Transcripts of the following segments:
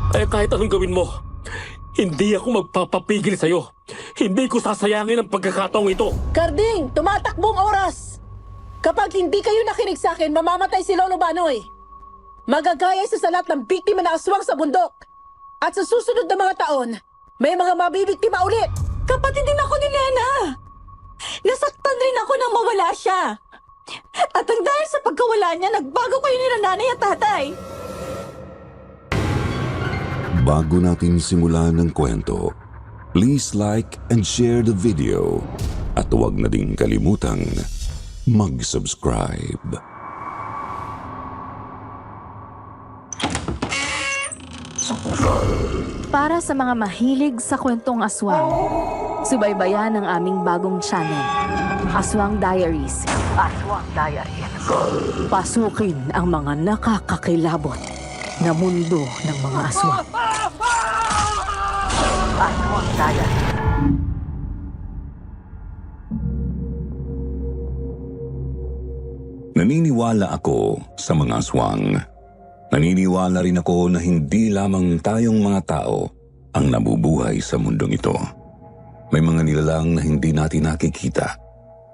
Kahit anong gawin mo, hindi ako magpapapigil sa'yo. Hindi ko sasayangin ang pagkakataong ito. Carding, tumatakbong oras! Kapag hindi kayo nakinig sa akin, mamamatay si Lolo Banoy. Magagaya sa salat ng biktima na aswang sa bundok. At sa susunod na mga taon, may mga mabibiktima ulit. Kapatid din ako ni Nena. Nasaktan rin ako nang mawala siya. At ang dahil sa pagkawala niya, nagbago kayo ni nanay at tatay. Bago natin simulan ng kwento, please like and share the video at huwag na ding kalimutang mag-subscribe. Para sa mga mahilig sa kwentong aswang, subaybayan ang aming bagong channel, Aswang Diaries. Aswang Diaries. Pasukin ang mga nakakakilabot na mundo ng mga aswang. Aswang Diaries. Naniniwala ako sa mga aswang. Naniniwala rin ako na hindi lamang tayong mga tao ang nabubuhay sa mundong ito. May mga nilalang na hindi natin nakikita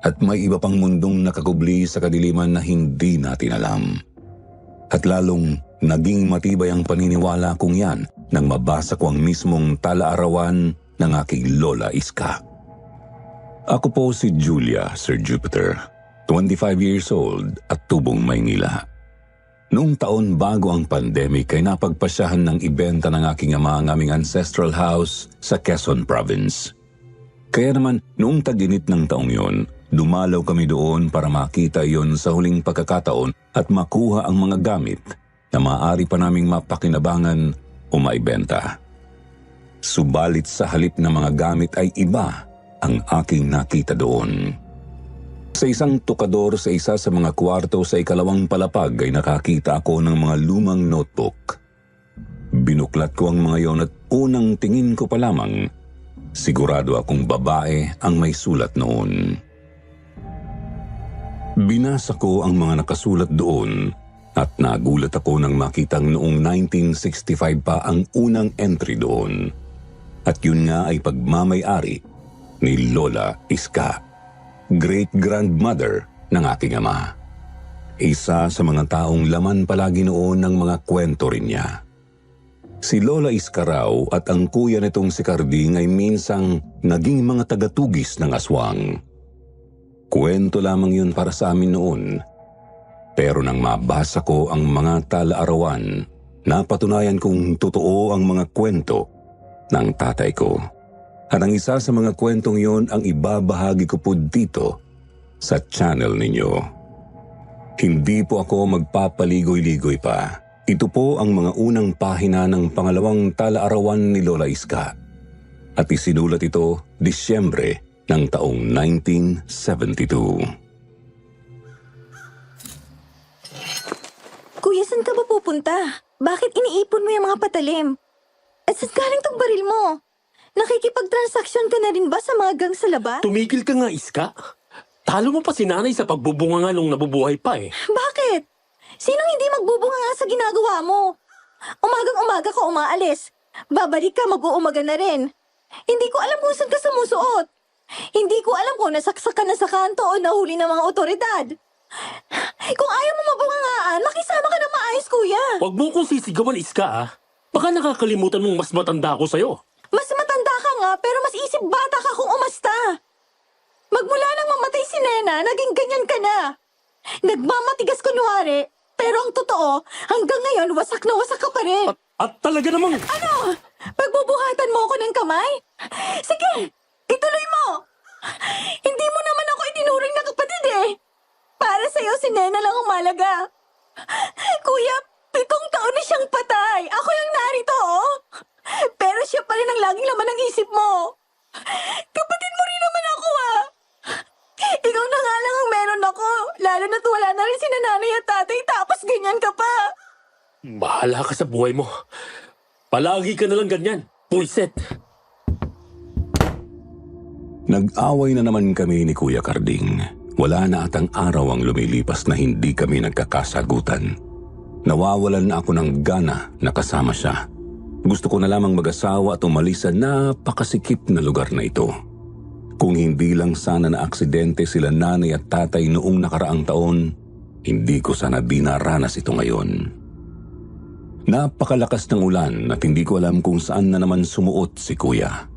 at may iba pang mundong nakakubli sa kadiliman na hindi natin alam. At lalong naging matibay ang paniniwala kong yan nang mabasa ko ang mismong talaarawan ng aking Lola Iska. Ako po si Julia, Sir Jupiter, 25 years old at tubong Maynila. Noong taon bago ang pandemic ay napagpasyahan ng ibenta ng aking ama ang aming ancestral house sa Quezon Province. Kaya naman noong tag-init ng taong yon, dumalaw kami doon para makita yon sa huling pagkakataon at makuha ang mga gamit na maaari pa naming mapakinabangan o maibenta. Subalit sa halip na mga gamit ay iba ang aking nakita doon. Sa isang tukador sa isa sa mga kwarto sa ikalawang palapag ay nakakita ako ng mga lumang notebook. Binuklat ko ang mga yon at unang tingin ko pa lamang, sigurado akong babae ang may sulat noon. Binasa ko ang mga nakasulat doon at nagulat ako nang makitang noong 1965 pa ang unang entry doon. At yun nga ay pagmamay-ari ni Lola Iska, great-grandmother ng aking ama. Isa sa mga taong laman palagi noon ng mga kwento rin niya. Si Lola Iska raw at ang kuya nitong si Carding ay minsang naging mga tagatugis ng aswang. Kwento lamang yun para sa amin noon. Pero nang mabasa ko ang mga talaarawan, napatunayan kong totoo ang mga kwento ng tatay ko. At ang isa sa mga kwentong yon ang ibabahagi ko po dito sa channel ninyo. Hindi po ako magpapaligoy-ligoy pa. Ito po ang mga unang pahina ng pangalawang talaarawan ni Lola Iska. At isinulat ito Disyembre ng taong 1972. Kuya, saan ka ba pupunta? Bakit iniipon mo yung mga patalim? At saan galing tong baril mo? Nakikipag-transaksyon ka na rin ba sa mga gang sa labas? Tumigil ka nga, Iska. Talo mo pa si nanay sa pagbubunga nga nung nabubuhay pa eh. Bakit? Sinong hindi magbubunga nga sa ginagawa mo? Umagang-umaga ka umaalis. Babalik ka, mag-uumaga na rin. Hindi ko alam kung saan ka sumusuot. Hindi ko alam kung nasaksak ka na sa kanto o nahuli ng mga otoridad. Kung ayaw mo mabungangaan, makisama ka ng maayos, kuya. Huwag mo kong sisigawan, Iska ah. Baka nakakalimutan mong mas matanda ako sa'yo. Mas matanda ka nga, pero mas isip bata ka kung umasta. Magmula nang mamatay si Nena, naging ganyan ka na. Nagmamatigas kunwari, pero ang totoo, hanggang ngayon wasak na wasak ka pa rin. At talaga namang... Ano? Pagbubuhatan mo ako ng kamay? Sige, ituloy mo. Hindi mo naman ako itinuring na kapatid eh. Para sa'yo si Nena lang ang malaga. Kuya, 7 taon na siyang patay. Ako yung narito, oh. Pero siya pa rin ang laging laman ng isip mo. Kapatid mo rin naman ako, ah. Ikaw na nga lang ang meron ako. Lalo na't wala na rin si nanay at tatay, tapos ganyan ka pa. Bahala ka sa buhay mo. Palagi ka na lang ganyan. Puiset. Nag-away na naman kami ni Kuya Carding. Wala na atang araw ang lumilipas na hindi kami nagkakasagutan. Nawawalan na ako ng gana na kasama siya. Gusto ko na lamang mag-asawa at umalis sa napakasikip na lugar na ito. Kung hindi lang sana na aksidente sila nanay at tatay noong nakaraang taon, hindi ko sana dinaranas ito ngayon. Napakalakas ng ulan at hindi ko alam kung saan na naman sumuot si Kuya.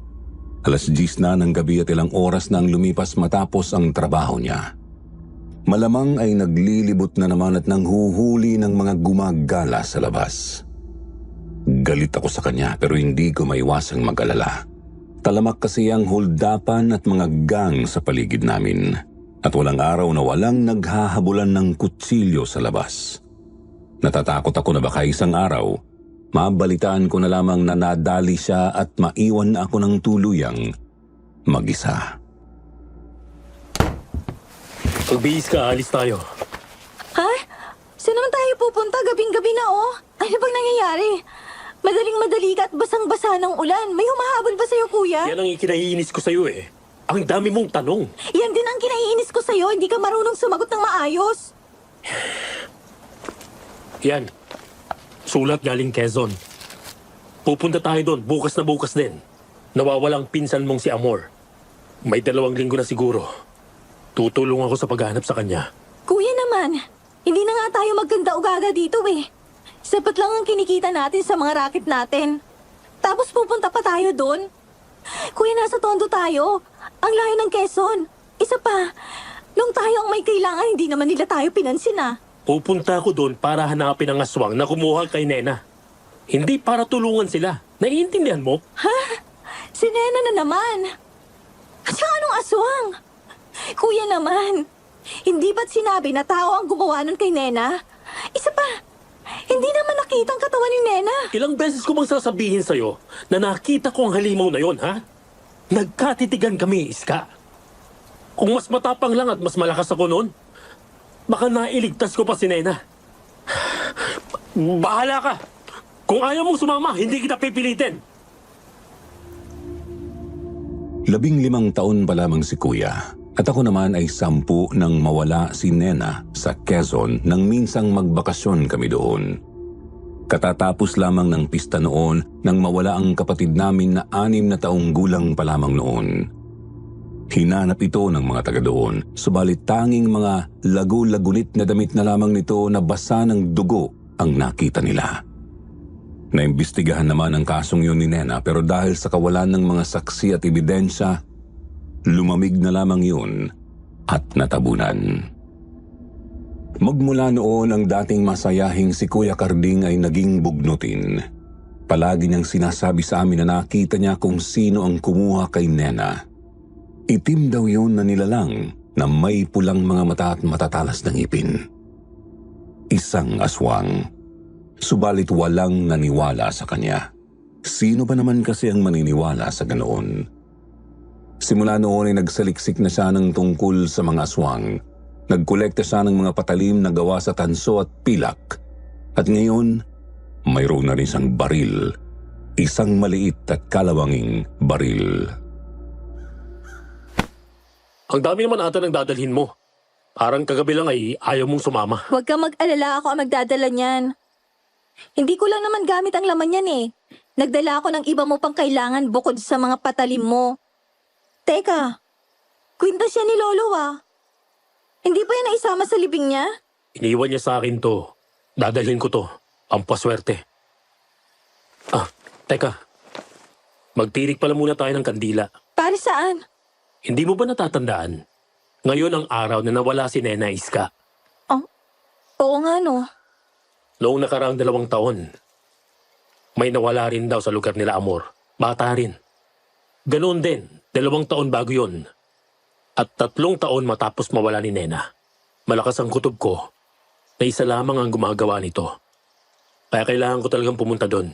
10:00 na ng gabi at ilang oras na ang lumipas matapos ang trabaho niya. Malamang ay naglilibot na naman at nanghuhuli ng mga gumagala sa labas. Galit ako sa kanya pero hindi ko maiwasang mag-alala. Talamak kasi ang holdapan at mga gang sa paligid namin. At walang araw na walang naghahabulan ng kutsilyo sa labas. Natatakot ako na baka isang araw, mabalitaan ko na lamang na nadali siya at maiwan na ako ng tuluyang mag-isa. Magbihis ka, alis tayo. Ha? Saan naman tayo pupunta? Gabing-gabi na oh. Ano bang nangyayari? Madaling-madali ka at basang-basa ng ulan. May humahabol ba sa'yo, kuya? Yan ang ikinaiinis ko sa'yo eh. Ang dami mong tanong. Yan din ang kinaiinis ko sa'yo. Hindi ka marunong sumagot ng maayos. Yan. Sulat galing Quezon. Pupunta tayo doon, bukas na bukas din. Nawawalang pinsan mong si Amor. May 2 linggo na siguro. Tutulong ako sa paghahanap sa kanya. Kuya naman, hindi na nga tayo magkanda-ugaga dito eh. Sapat lang ang kinikita natin sa mga racket natin. Tapos pupunta pa tayo doon. Kuya, nasa Tondo tayo. Ang layo ng Quezon. Isa pa, nung tayo ang may kailangan, hindi naman nila tayo pinansin ah. Pupunta ako doon para hanapin ang aswang na kumuha kay Nena. Hindi para tulungan sila. Naiintindihan mo? Ha? Si Nena na naman. At saka anong aswang? Kuya naman, hindi ba't sinabi na tao ang gumawa nun kay Nena? Isa pa, hindi naman nakita ang katawan ni Nena. Ilang beses ko bang sasabihin sa'yo na nakita ko ang halimaw na yon, ha? Nagkatitigan kami, Iska. Kung mas matapang lang at mas malakas ako noon, baka nailigtas ko pa si Nena. Bahala ka! Kung ayaw mong sumama, hindi kita pipilitin. 15 taon pa lamang si Kuya. At ako naman ay 10 nang mawala si Nena sa Quezon nang minsang magbakasyon kami doon. Katatapos lamang ng pista noon nang mawala ang kapatid namin na 6 na taong gulang pa lamang noon. Hinanap ito ng mga taga doon, subalit tanging mga lagu-lagunit na damit na lamang nito na basa ng dugo ang nakita nila. Naimbestigahan naman ang kasong yun ni Nena pero dahil sa kawalan ng mga saksi at ebidensya, lumamig na lamang yun at natabunan. Magmula noon ang dating masayahing si Kuya Carding ay naging bugnutin. Palagi niyang sinasabi sa amin na nakita niya kung sino ang kumuha kay Nena. Itim daw yun na nilalang na may pulang mga mata at matatalas ng ngipin. Isang aswang. Subalit walang naniwala sa kanya. Sino ba naman kasi ang maniniwala sa ganoon? Simula noon ay nagsaliksik na siya ng tungkol sa mga aswang. Nagkolekta siya ng mga patalim na gawa sa tanso at pilak. At ngayon, mayroon na rin siyang baril. Isang maliit at kalawanging baril. Ang dami naman ata ng dadalhin mo. Parang kagabi lang ay ayaw mong sumama. Huwag kang mag-alala, ako ang magdadala niyan. Hindi ko lang naman gamit ang laman yan eh. Nagdala ako ng iba mo pang kailangan bukod sa mga patalim mo. Teka, kwintas siya ni Lolo ah. Hindi pa yan naisama sa libing niya? Iniwan niya sa akin to. Dadalhin ko to. Pampaswerte. Teka. Magtirik pala muna tayo ng kandila. Para saan? Hindi mo ba natatandaan? Ngayon ang araw na nawala si Nena Iska. Oh, oo nga no. Noong nakaraang 2 taon, may nawala rin daw sa lugar nila Amor. Bata rin. Ganoon din, 2 taon bago yun. At 3 taon matapos mawala ni Nena. Malakas ang kutob ko na isa lamang ang gumagawa nito. Kaya kailangan ko talagang pumunta doon.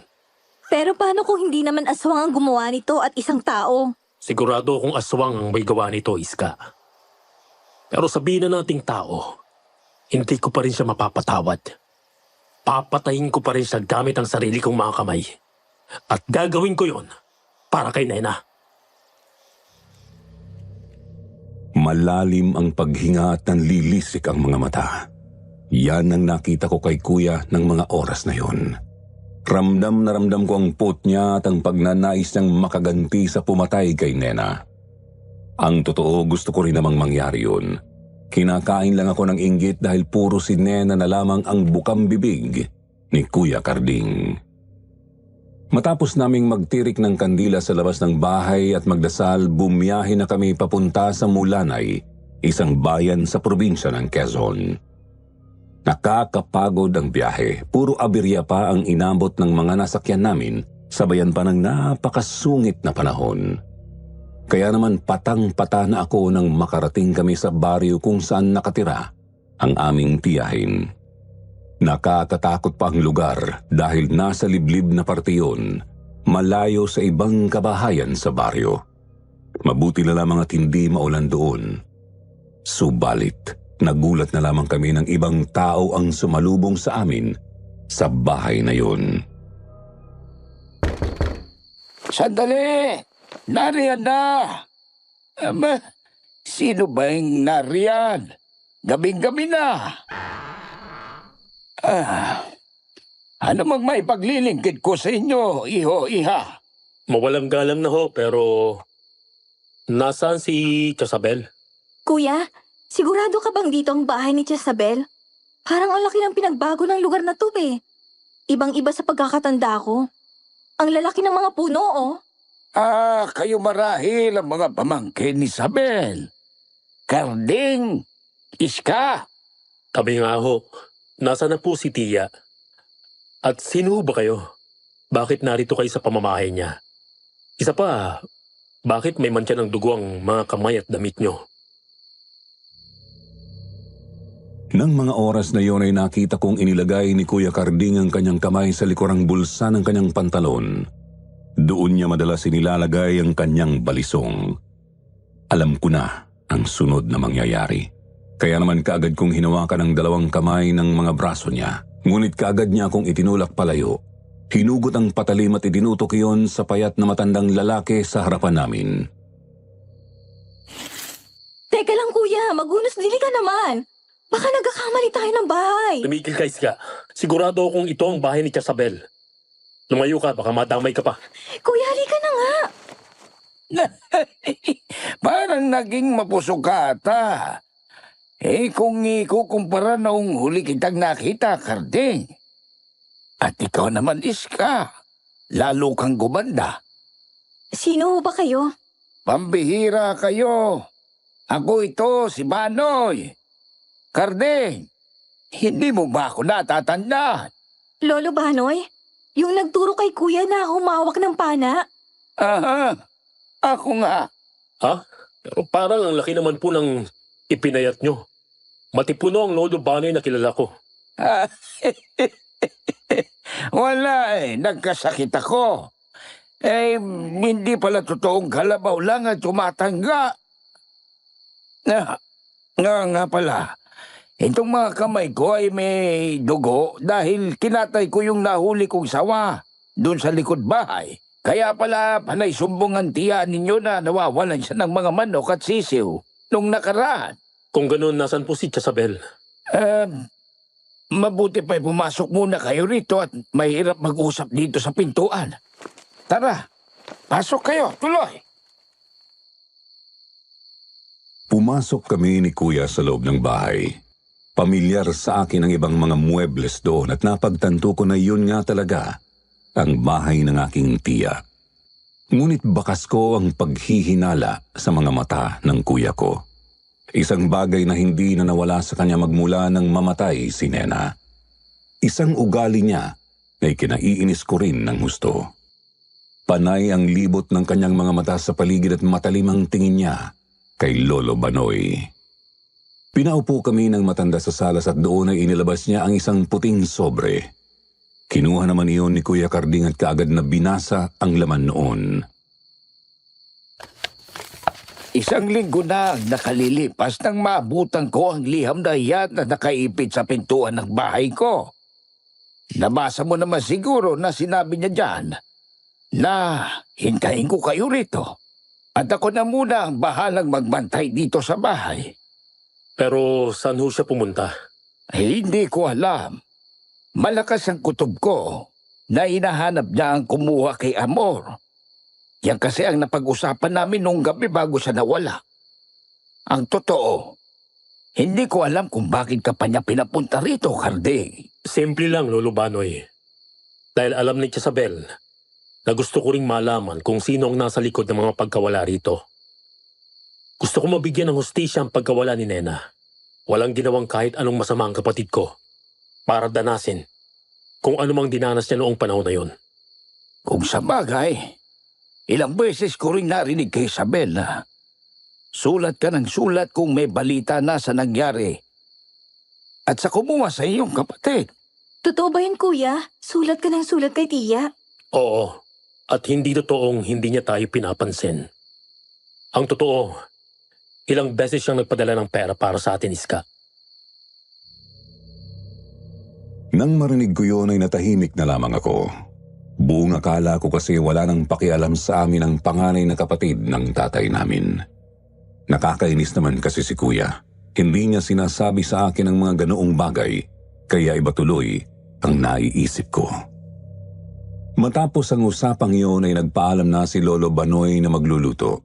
Pero paano kung hindi naman aswang ang gumawa nito at isang tao? Sigurado akong aswang ang may gawa nito, Iska. Pero sabihin na nating tao, hindi ko pa rin siya mapapatawad. Papatayin ko pa rin siya gamit ang sarili kong mga kamay. At gagawin ko yon para kay Nena. Malalim ang paghinga at nanlilisik ang mga mata. Yan ang nakita ko kay Kuya ng mga oras na yon. Ramdam na ramdam ko ang puot niya at ang pagnanais niyang makaganti sa pumatay kay Nena. Ang totoo, gusto ko rin namang mangyari yun. Kinakain lang ako ng inggit dahil puro si Nena na lamang ang bukang bibig ni Kuya Karding. Matapos naming magtirik ng kandila sa labas ng bahay at magdasal, bumiyahe na kami papunta sa Mulanay, isang bayan sa probinsya ng Quezon. Nakakapagod ang biyahe. Puro aberya pa ang inabot ng mga nasakyan namin, sabayan pa ng napakasungit na panahon. Kaya naman patang-pata na ako nang makarating kami sa baryo kung saan nakatira ang aming tiyahin. Nakakatakot pa ang lugar dahil nasa liblib na parte yun, malayo sa ibang kabahayan sa baryo. Mabuti na lamang at hindi maulan doon. Subalit, nagulat na lamang kami ng ibang tao ang sumalubong sa amin sa bahay na yun. Sandali! Nariyan na! Ama, sino ba yung nariyan? Gabing-gabi na! Ano mang may paglilingkid ko sa inyo, iho, iha? Mawalang galang na ho, pero nasaan si Jezabel? Kuya, sigurado ka bang dito ang bahay ni Jezabel? Parang ang laki ng pinagbago ng lugar na to eh. Ibang-iba sa pagkakatanda ko. Ang lalaki ng mga puno, oh. Kayo marahil ang mga pamangkin ni Isabel. Karding, Iska. Kami nga ho. Nasaan na po si Tia? At sino ba kayo? Bakit narito kayo sa pamamahay niya? Isa pa, bakit may mantsa ng dugo ang mga kamay at damit nyo? Nang mga oras na yon ay nakita kong inilagay ni Kuya Karding ang kanyang kamay sa likurang bulsa ng kanyang pantalon. Doon niya madalas inilalagay ang kanyang balisong. Alam ko na ang sunod na mangyayari. Kaya naman kaagad kong hinawakan ang dalawang kamay ng mga braso niya. Ngunit kaagad niya akong itinulak palayo. Hinugot ang patalim at idinutok iyon sa payat na matandang lalaki sa harapan namin. Teka lang kuya, magunos dili ka naman. Baka nagkakamali tayo ng bahay. Tumigil ka, Iska. Sigurado akong ito ang bahay ni Jezabel. Lumayo ka, baka madamay ka pa. Kuya, halika na nga. Parang naging mapusok ka ata. Kung ikukumpara noong huli kitang nakita, Karding. At ikaw naman, Iska. Lalo kang gumanda. Sino ba kayo? Pambihira kayo. Ako ito, si Banoy. Karding, hindi mo ba ako natatandaan? Lolo Banoy? Yung nagturo kay kuya na humawak ng pana? Aha, ako nga. Ha? Pero parang ang laki naman po ng ipinayat nyo. Matipuno ang Lolo Banoy na kilala ko. Wala nagkasakit ako. Hindi pala totoong kalabaw lang at tumatangga. Nga pala. Itong mga kamay ko ay may dugo dahil kinatay ko yung nahuli kong sawa doon sa likod bahay. Kaya pala panay sumbong ang tiya ninyo na nawawalan siya ng mga manok at sisiw nung nakaraan. Kung ganun, nasan po si Jezabel? Mabuti pa'y pumasok muna kayo rito at mahirap mag-usap dito sa pintuan. Tara, pasok kayo, tuloy. Pumasok kami ni Kuya sa loob ng bahay. Pamilyar sa akin ang ibang mga muebles doon at napagtanto ko na yun nga talaga ang bahay ng aking tiya. Ngunit bakas ko ang paghihinala sa mga mata ng kuya ko. Isang bagay na hindi na nawala sa kanya magmula nang mamatay si Nena. Isang ugali niya ay kinaiinis ko rin ng husto. Panay ang libot ng kanyang mga mata sa paligid at matalim ang tingin niya kay Lolo Banoy. Pinaupo kami ng matanda sa salas at doon ay inilabas niya ang isang puting sobre. Kinuha naman iyon ni Kuya Karding at kaagad na binasa ang laman noon. Isang linggo na ang nakalilipas nang maabutan ko ang liham na iyan na nakaipit sa pintuan ng bahay ko. Nabasa mo naman siguro na sinabi niya dyan na hintayin ko kayo rito. At ako na muna ang bahalang magbantay dito sa bahay. Pero saan ho siya pumunta? Hindi ko alam. Malakas ang kutob ko na hinahanap niya ang kumuha kay Amor. Yan kasi ang napag-usapan namin nung gabi bago siya nawala. Ang totoo, hindi ko alam kung bakit ka pa niya pinapunta rito, Karding. Simple lang, Lolo Banoy. Dahil alam ni Jezabel na gusto ko ring malaman kung sino ang nasa likod ng mga pagkawala rito. Gusto ko mabigyan ng hustisya ang pagkawala ni Nena. Walang ginawang kahit anong masama ang kapatid ko para danasin kung ano mang dinanas niya noong panahon na yon. Kung sa bagay, ilang beses ko rin narinig kay Isabel na sulat ka ng sulat kung may balita na sa nangyari at sa kumuha sa iyong kapatid. Totoo ba yun, kuya? Sulat ka ng sulat kay tiya? Oo, at hindi totoong hindi niya tayo pinapansin. Ang totoo, ilang beses siyang nagpadala ng pera para sa atin, Iska. Nang marinig ko yun ay natahimik na lamang ako. Buong akala ko kasi wala nang pakialam sa amin ang panganay na kapatid ng tatay namin. Nakakainis naman kasi si Kuya. Hindi niya sinasabi sa akin ang mga ganoong bagay, kaya iba tuloy ang naiisip ko. Matapos ang usapang iyon ay nagpaalam na si Lolo Banoy na magluluto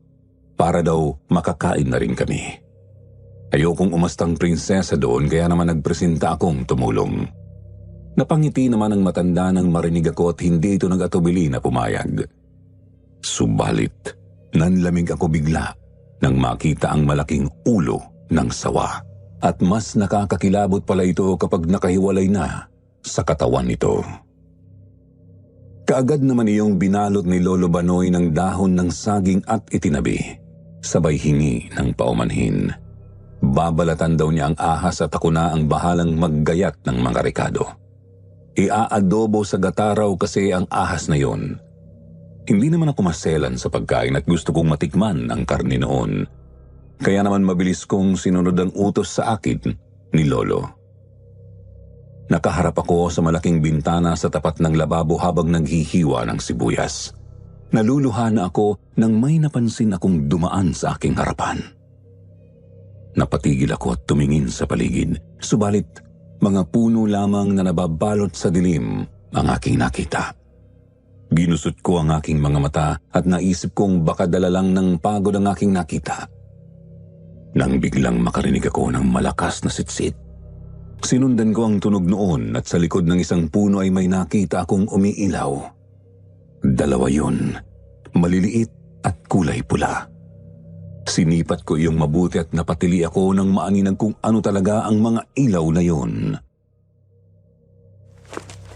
para daw makakain na rin kami. Ayokong umastang prinsesa doon kaya naman nagpresenta akong tumulong. Napangiti naman ang matanda nang marinig ako at hindi ito nag-atubili na pumayag. Subalit, nanlamig ako bigla nang makita ang malaking ulo ng sawa. At mas nakakakilabot pala ito kapag nakahiwalay na sa katawan nito. Kaagad naman iyong binalot ni Lolo Banoy ng dahon ng saging at itinabi. Sabay hingi ng paumanhin. Babalatan daw niya ang ahas at ako na ang bahalang maggayat ng mga rekado. Iaadobo sa gata raw kasi ang ahas na yon. Hindi naman ako maselan sa pagkain at gusto kong matikman ang karne noon. Kaya naman mabilis kong sinunod ang utos sa akin ni Lolo. Nakaharap ako sa malaking bintana sa tapat ng lababo habang naghihiwa ng sibuyas. Naluluha na ako nang may napansin akong dumaan sa aking harapan. Napatigil ako at tumingin sa paligid. Subalit, mga puno lamang na nababalot sa dilim ang aking nakita. Ginusot ko ang aking mga mata at naisip kong baka dala lang ng pagod ang aking nakita. Nang biglang makarinig ako ng malakas na sitsit. Sinundan ko ang tunog noon at sa likod ng isang puno ay may nakita akong umiilaw. Dalawa yun, maliliit at kulay pula. Sinipat ko iyong mabuti at napatili ako nang maaninag kung ano talaga ang mga ilaw na yun.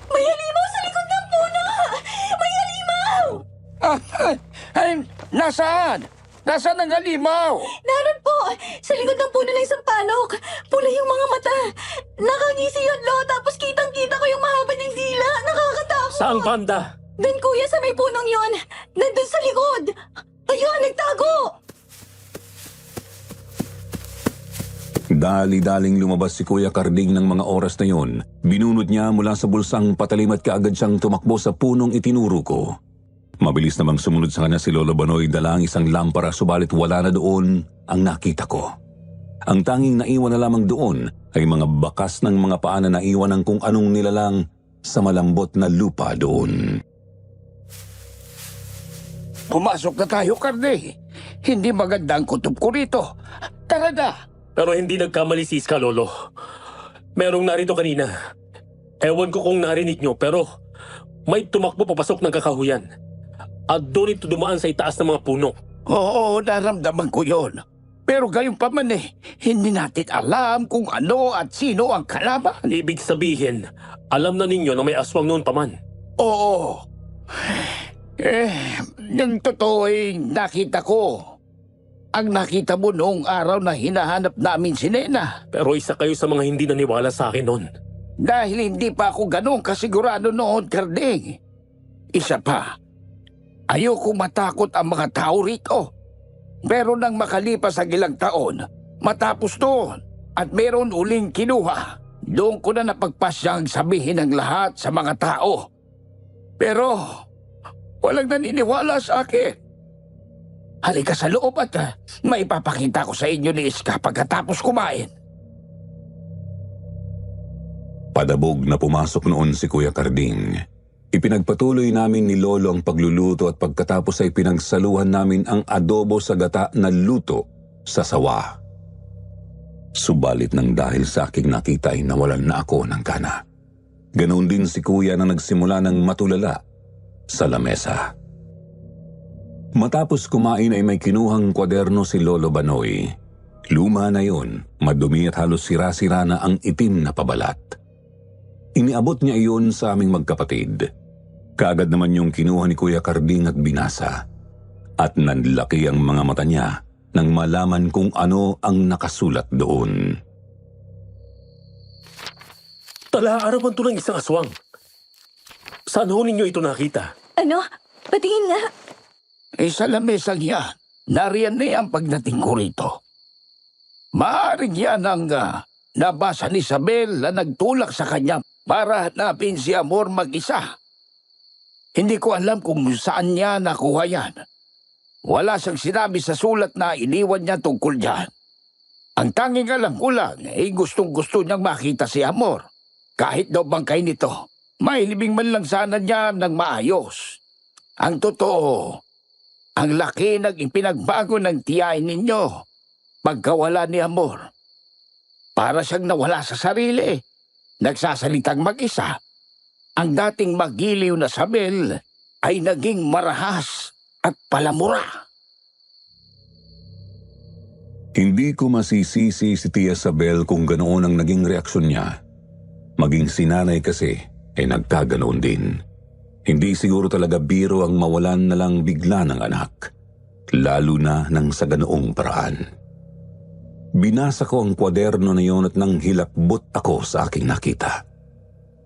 May halimaw sa likod ng puno! May halimaw! Nasaan? Nasaan ang halimaw? Naroon po! Sa likod ng puno ng isang panok. Pula yung mga mata. Nakangisi yun, Lo. Tapos kitang-kita ko yung mahaba ng dila. Nakakatakot. Saang banda? Doon, kuya, sa may punong yon. Nandun sa likod. Ayun, nagtago. Dali-daling lumabas si Kuya Karding ng mga oras na yun. Binunot niya mula sa bulsang patalim at kaagad siyang tumakbo sa punong itinuro ko. Mabilis namang sumunod sa kanya si Lolo Banoy dala ang isang lampara subalit wala na doon ang nakita ko. Ang tanging naiwan na lamang doon ay mga bakas ng mga paa na naiwan ng kung anong nilalang sa malambot na lupa doon. Pumasok na tayo, Karding. Hindi maganda ang kutob ko rito. Tara na. Pero hindi nagkamali si Iska, Lolo. Merong narito kanina. Ewan ko kung narinig nyo, pero may tumakbo papasok ng kakahuyan. At doon ito dumaan sa itaas ng mga puno. Oo, naramdaman ko yon. Pero gayon pa man hindi natin alam kung ano at sino ang kalaban. Ibig sabihin, alam na ninyo na may aswang noon pa man. Oo. Yung totoo ay nakita ko. Ang nakita mo noong araw na hinahanap namin si Nena. Pero isa kayo sa mga hindi naniwala sa akin noon. Dahil hindi pa ako ganun kasigurado noon, Karding. Isa pa, ayoko matakot ang mga tao rito. Pero nang makalipas ang ilang taon, matapos doon at meron uling kinuha, doon ko na napagpasyang sabihin ang lahat sa mga tao. Pero walang naniniwala sa akin. Halika sa loob at maipapakita ko sa inyo ni Iska pagkatapos kumain. Padabog na pumasok noon si Kuya Karding. Ipinagpatuloy namin ni Lolo ang pagluluto at pagkatapos ay pinagsaluhan namin ang adobo sa gata na luto sa sawa. Subalit nang dahil sa aking nakita ay nawalan na ako ng gana. Ganoon din si Kuya na nagsimula ng matulala sa lamesa. Matapos kumain ay may kinuhang kwaderno si Lolo Banoy. Luma na yun, madumi at halos sira-sira na ang itim na pabalat. Iniabot niya iyon sa aming magkapatid. Kaagad naman yung kinuha ni Kuya Carding at binasa. At nanlaki ang mga mata niya nang malaman kung ano ang nakasulat doon. Tala-arawan to ng isang aswang. Saan ho ninyo ito nakita? Ano? Patingin nga. Sa lamesang yan, nariyan na ang pagdating ko rito. Maaaring yan ang nabasa ni Isabel na nagtulak sa kanya para hanapin si Amor mag-isa. Hindi ko alam kung saan niya nakuha yan. Wala siyang sinabi sa sulat na iniwan niya tungkol dyan. Ang tanging alam ko lang ay gustong-gusto niyang makita si Amor. Kahit daw bangkay nito, mailibing man lang sana niya ng maayos. Ang totoo, ang laki ng ipinagbago ng tiyahin ninyo pagkawala ni Amor. Para siyang nawala sa sarili, nagsasalitang mag-isa. Ang dating magiliw na Sabel ay naging marahas at palamura. Hindi ko masisisi si Tia Sabel kung ganoon ang naging reaksyon niya. Maging sinanay kasi ay nagkaganoon din. Hindi siguro talaga biro ang mawalan na lang bigla ng anak, lalo na nang sa ganoong paraan. Binasa ko ang kwaderno na yon at nang hilakbot ako sa aking nakita.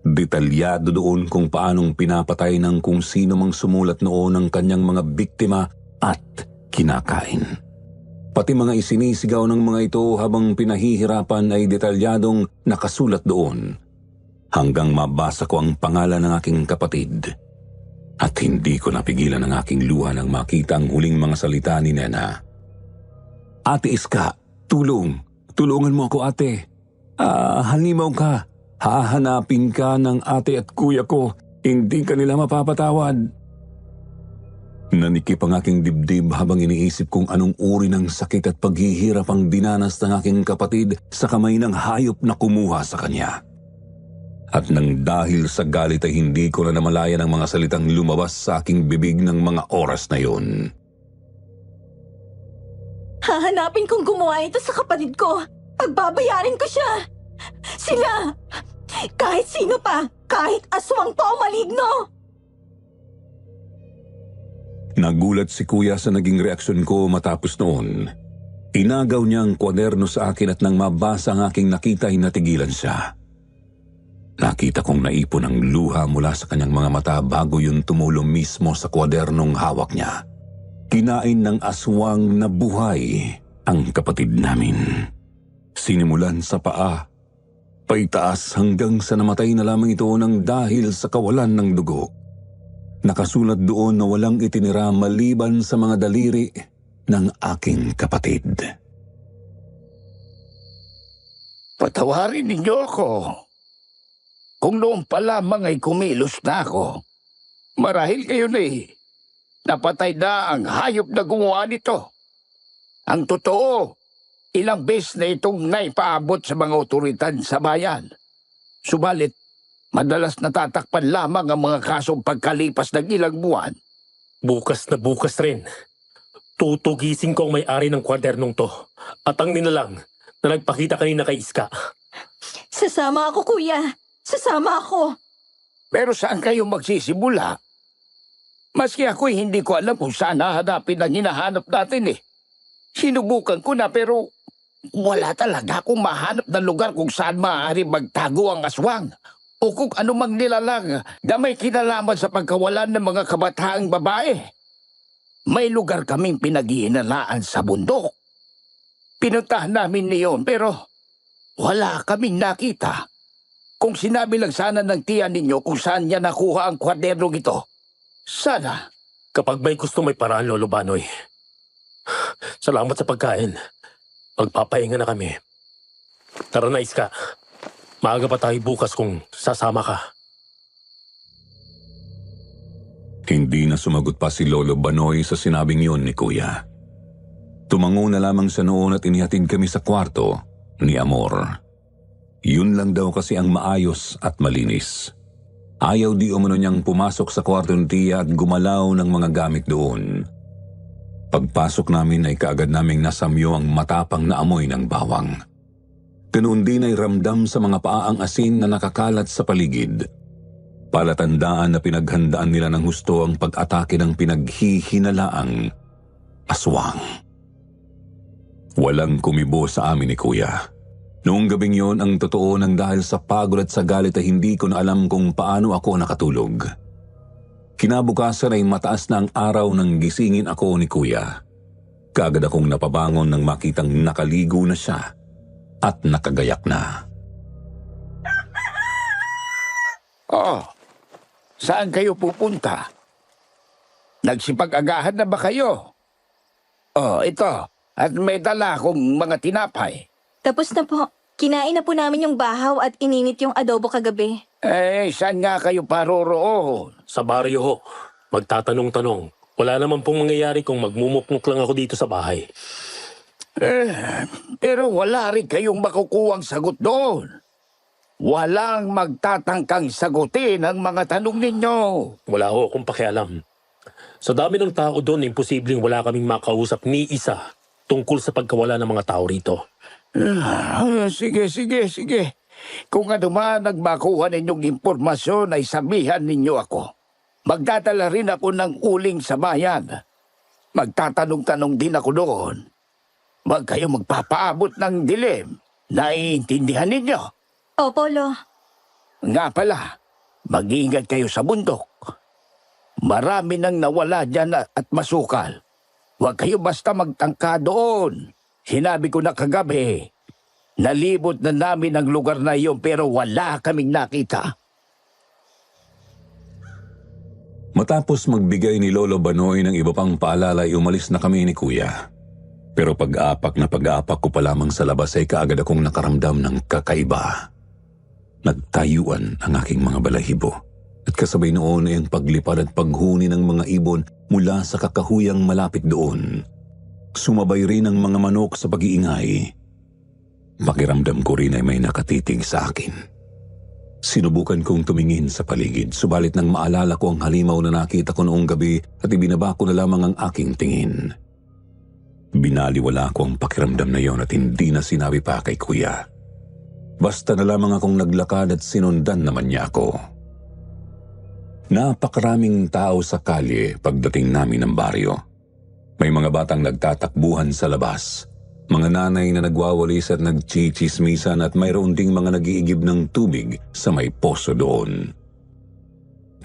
Detalyado doon kung paanong pinapatay ng kung sino mang sumulat noon ang kanyang mga biktima at kinakain. Pati mga isinisigaw ng mga ito habang pinahihirapan ay detalyadong nakasulat doon. Hanggang mabasa ko ang pangalan ng aking kapatid. At hindi ko napigilan ang aking luha nang makita ang huling mga salita ni Nena. Ate Iska, tulong. Tulungan mo ako, ate. Halimaw ka. Hahanapin ka ng ate at kuya ko. Hindi ka nila mapapatawad. Nanikip ang aking dibdib habang iniisip kung anong uri ng sakit at paghihirap ang dinanas ng aking kapatid sa kamay ng hayop na kumuha sa kanya. At nang dahil sa galit ay hindi ko na namalayan ang mga salitang lumabas sa aking bibig ng mga oras na yun. Hahanapin kong gumawa ito sa kapatid ko. Pagbabayarin ko siya. Sila! Kahit sino pa! Kahit aswang to o maligno! Nagulat si Kuya sa naging reaksyon ko matapos noon. Inagaw niya ang kwaderno sa akin at nang mabasa ang aking nakita ay natigilan siya. Nakita kong naipon ang luha mula sa kanyang mga mata bago yun tumulong mismo sa kwadernong hawak niya. Kinain ng aswang na buhay ang kapatid namin. Sinimulan sa paa, paitaas hanggang sa namatay na lamang ito ng dahil sa kawalan ng dugo. Nakasulat doon na walang itinira maliban sa mga daliri ng aking kapatid. Patawarin ninyo ako. Kung noon pa lamang ay kumilos na ako, marahil kayo na napatay na ang hayop na gumawa nito. Ang totoo, ilang beses na itong naipaabot sa mga otoritan sa bayan. Subalit, madalas natatakpan lamang ang mga kasong pagkalipas ng ilang buwan. Bukas na bukas rin. Tutugisin ko ang may-ari ng kwadernong to at ang nilalang na nagpakita kanina kay Iska. Sasama ako, kuya. Sasama ako. Pero saan kayo magsisimula? Maski ako'y hindi ko alam kung saan hahanapin ang hinahanap natin . Sinubukan ko na pero wala talaga akong mahanap na lugar kung saan maaari magtago ang aswang o kung anumang nilalang na may kinalaman sa pagkawalan ng mga kabataang babae. May lugar kaming pinaghihinalaan sa bundok. Pinuntahan namin niyon pero wala kaming nakita. Kung sinabi lang sana ng tiyan ninyo kung saan niya nakuha ang kwadernong ito, sana. Kapag may gusto may paraan, Lolo Banoy. Salamat sa pagkain. Magpapahinga na kami. Tara na, Iska. Maaga pa tayo bukas kung sasama ka. Hindi na sumagot pa si Lolo Banoy sa sinabing yun ni Kuya. Tumango na lamang siya noon at inihatid kami sa kwarto ni Amor. Yun lang daw kasi ang maayos at malinis. Ayaw di umano niyang pumasok sa kwarto ni Tia at gumalaw ng mga gamit doon. Pagpasok namin ay kaagad naming nasamyo ang matapang na amoy ng bawang. Ganoon din ay ramdam sa mga paa ang asin na nakakalat sa paligid. Palatandaan na pinaghandaan nila ng husto ang pag-atake ng pinaghihinalaang aswang. Walang kumibo sa amin ni Kuya. Noong gabing yon ang totoo nang dahil sa pagod at sa galit ay hindi ko na alam kung paano ako nakatulog. Kinabukasan ay mataas na ang araw nang gisingin ako ni Kuya. Kaagad akong napabangon nang makitang nakaligo na siya at nakagayak na. Oh, saan kayo pupunta? Nagsipag-agahan na ba kayo? Oh, ito. At may dala akong mga tinapay. Tapos na po. Kinain na po namin yung bahaw at ininit yung adobo kagabi. Saan nga kayo paroroon? Sa baryo ho, magtatanong-tanong. Wala naman pong mangyayari kung magmumukmuk lang ako dito sa bahay. Pero wala rin kayong makukuhang sagot doon. Walang magtatangkang sagutin ang mga tanong ninyo. Wala ho akong pakialam. Sa dami ng tao doon, imposibleng wala kaming makausap ni isa tungkol sa pagkawala ng mga tao rito. Sige. Kung ano man nagmakuha ninyong impormasyon ay sabihan ninyo ako. Magdadala rin ako ng uling sa bayan. Magtatanong-tanong din ako doon. Huwag kayong magpapaabot ng dilim. Naiintindihan ninyo? Opo, Lo. Nga pala, mag-iingat kayo sa bundok. Marami nang nawala dyan at masukal. Huwag kayo basta magtangka doon. Sinabi ko na kagabi, nalibot na namin ang lugar na iyon pero wala kaming nakita. Matapos magbigay ni Lolo Banoy ng iba pang paalala ay umalis na kami ni Kuya. Pero pag-aapak ko pa lamang sa labas ay kaagad akong nakaramdam ng kakaiba. Nagtayuan ang aking mga balahibo. At kasabay noon ay ang paglipad at paghuni ng mga ibon mula sa kakahuyang malapit doon. Sumabay rin ang mga manok sa pag-iingay. Pakiramdam ko rin ay may nakatitig sa akin. Sinubukan kong tumingin sa paligid, subalit nang maalala ko ang halimaw na nakita ko noong gabi at ibinaba ko na lamang ang aking tingin. Binaliwala ko ang pakiramdam na yon at hindi na sinabi pa kay Kuya. Basta na lamang akong naglakad at sinundan naman niya ako. Napakaraming tao sa kalye pagdating namin ng baryo. May mga batang nagtatakbuhan sa labas, mga nanay na nagwawalis at nagchichismisan at mayroon ding mga nag-iigib ng tubig sa may poso doon.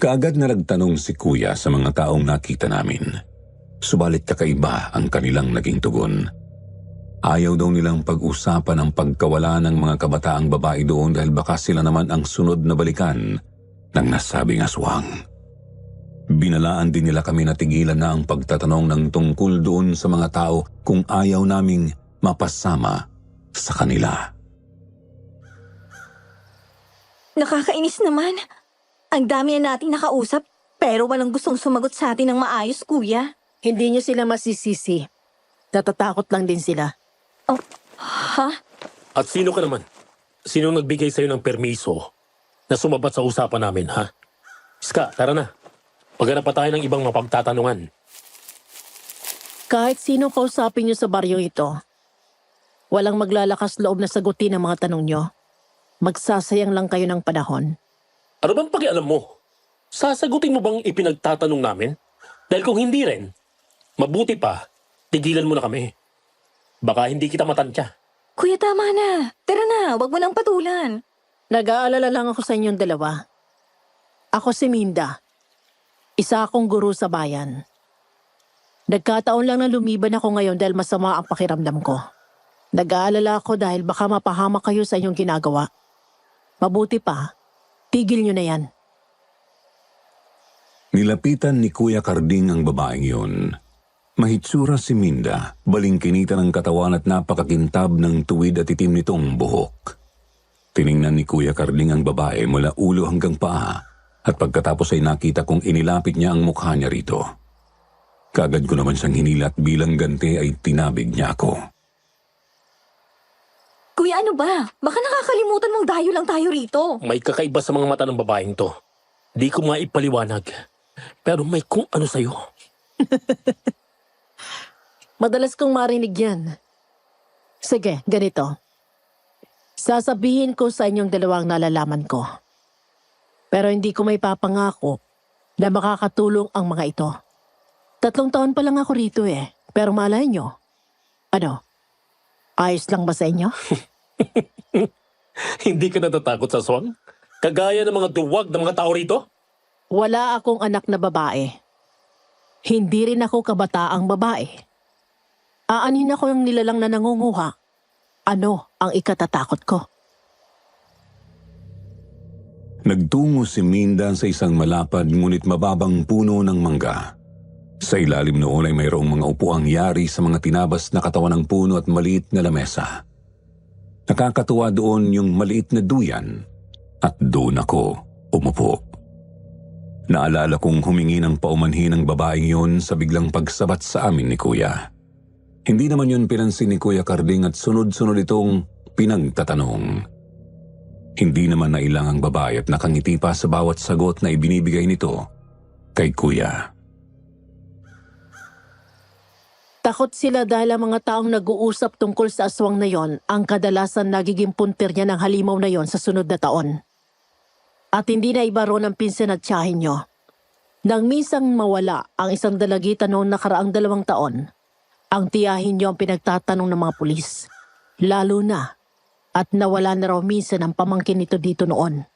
Kaagad na nagtanong si Kuya sa mga taong nakita namin. Subalit kakaiba ang kanilang naging tugon. Ayaw daw nilang pag-usapan ang pagkawala ng mga kabataang babae doon dahil baka sila naman ang sunod na balikan ng nasabing aswang. Binalaan din nila kami na tigilan na ang pagtatanong ng tungkol doon sa mga tao kung ayaw naming mapasama sa kanila. Nakakainis naman. Ang dami na nating nakausap, pero walang gustong sumagot sa atin ng maayos, Kuya. Hindi niyo sila masisisi. Natatakot lang din sila. Oh, ha? At sino ka naman? Sino nagbigay sa'yo ng permiso na sumabat sa usapan namin, ha? Iska, tara na. Maghanap pa tayo ng ibang mapagtatanungan. Kahit sino kausapin niyo sa baryong ito, walang maglalakas loob na sagutin ang mga tanong niyo. Magsasayang lang kayo ng panahon. Ano bang pakialam mo? Sasagutin mo bang ipinagtatanong namin? Dahil kung hindi rin, mabuti pa, tigilan mo na kami. Baka hindi kita matantya. Kuya, tama na. Tara na, wag mo nang patulan. Nag-aalala lang ako sa inyong dalawa. Ako si Minda. Isa akong guro sa bayan. Nagkataon lang na lumiban ako ngayon dahil masama ang pakiramdam ko. Nag-aalala ako dahil baka mapahamak kayo sa inyong ginagawa. Mabuti pa, tigil nyo na yan. Nilapitan ni Kuya Karding ang babaeng yun. Mahitsura si Minda, balingkinita ng katawan at napakakintab ng tuwid at itim nitong buhok. Tiningnan ni Kuya Karding ang babae mula ulo hanggang paa At pagkatapos ay nakita kong inilapit niya ang mukha niya rito. Kaagad ko naman siyang hinilat bilang ganti ay tinabig niya ako. Kuya, ano ba? Baka nakakalimutan mong dayo lang tayo rito. May kakaiba sa mga mata ng babaeng to. Di ko maipaliwanag. Pero may kung ano sa'yo. Madalas kong marinig yan. Sige, ganito. Sasabihin ko sa inyong dalawang nalalaman ko. Pero hindi ko may papangako na makakatulong ang mga ito. 3 taon pa lang ako rito eh. Pero malay nyo. Ano? Ayos lang ba sa inyo? Hindi ka natatakot sa aswang? Kagaya ng mga duwag ng mga tao rito? Wala akong anak na babae. Hindi rin ako kabataang babae. Aanhin ako ng nilalang na nangunguha. Ano ang ikatatakot ko? Nagtungo si Minda sa isang malapad ngunit mababang puno ng mangga. Sa ilalim noon ay mayroong mga upuang yari sa mga tinabas na katawan ng puno at maliit na lamesa. Nakakatuwa doon yung maliit na duyan at doon ako umupo. Naalala kong humingi ng paumanhin ng babaeng yun sa biglang pagsabat sa amin ni Kuya. Hindi naman yun pinansin ni Kuya Carding at sunod-sunod itong pinagtatanong. Hindi naman nailang ang babae at nakangiti pa sa bawat sagot na ibinibigay nito kay Kuya. Takot sila dahil ang mga taong nag-uusap tungkol sa aswang na yon ang kadalasan nagiging puntir niya ng halimaw na yon sa sunod na taon. At hindi na iba ron ang pinsan at tiyahin nyo. Nang misang mawala ang isang dalagita noong nakaraang 2 taon, ang tiyahin nyo ang pinagtatanong ng mga pulis. Lalo na at nawala na raw minsan ang pamangkin nito dito noon.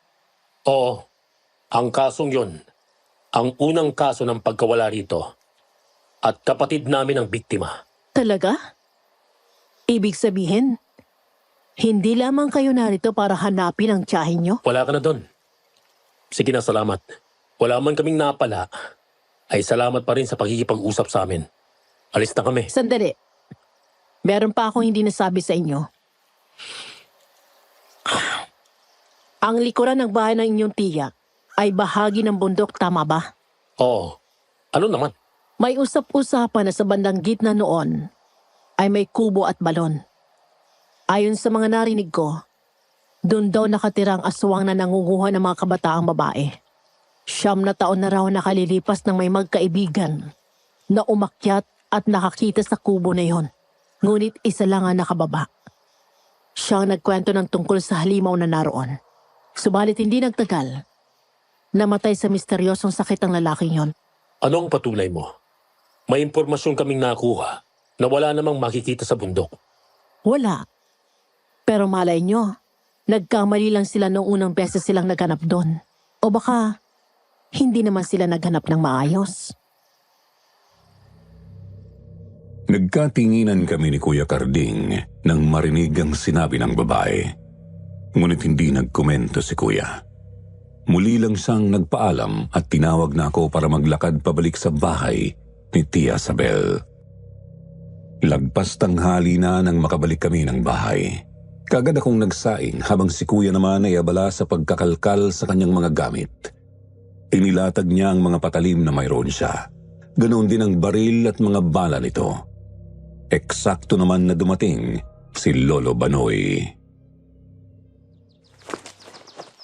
Oo. Ang kasong yun. Ang unang kaso ng pagkawala rito. At kapatid namin ang biktima. Talaga? Ibig sabihin, hindi lamang kayo narito para hanapin ang tiyahin nyo? Wala ka na doon. Sige na, salamat. Wala man kaming napala, ay salamat pa rin sa pagkikipag-usap sa amin. Alis na kami. Sandali. Meron pa akong hindi nasabi sa inyo. Ang likuran ng bahay ng inyong tiya ay bahagi ng bundok, tama ba? Oo. Ano naman? May usap-usapan na sa bandang gitna noon ay may kubo at balon. Ayon sa mga narinig ko, doon daw nakatira ang aswang na nangunguha ng mga kabataang babae. 9 na taon na raw nakalilipas nang may magkaibigan na umakyat at nakakita sa kubo na yon. Ngunit isa lang ang nakababa. Siya ang nagkwento ng tungkol sa halimaw na naroon. Subalit hindi nagtagal, namatay sa misteryosong sakit ang lalaking yon. Ano ang patunay mo? May impormasyon kaming nakuha na wala namang makikita sa bundok. Wala. Pero malay nyo, nagkamali lang sila noong unang beses silang naghanap doon. O baka, hindi naman sila naghanap ng maayos. Nagkatinginan kami ni Kuya Carding nang marinig ang sinabi ng babae. Ngunit hindi nagkomento si Kuya. Muli lang siyang nagpaalam at tinawag na ako para maglakad pabalik sa bahay ni Tia Sabel. Lagpas tanghali na nang makabalik kami ng bahay. Kagad akong nagsaing habang si Kuya naman ay abala sa pagkakalkal sa kanyang mga gamit. Inilatag niya ang mga patalim na mayroon siya. Ganoon din ang baril at mga bala nito. Eksakto naman na dumating si Lolo Banoy.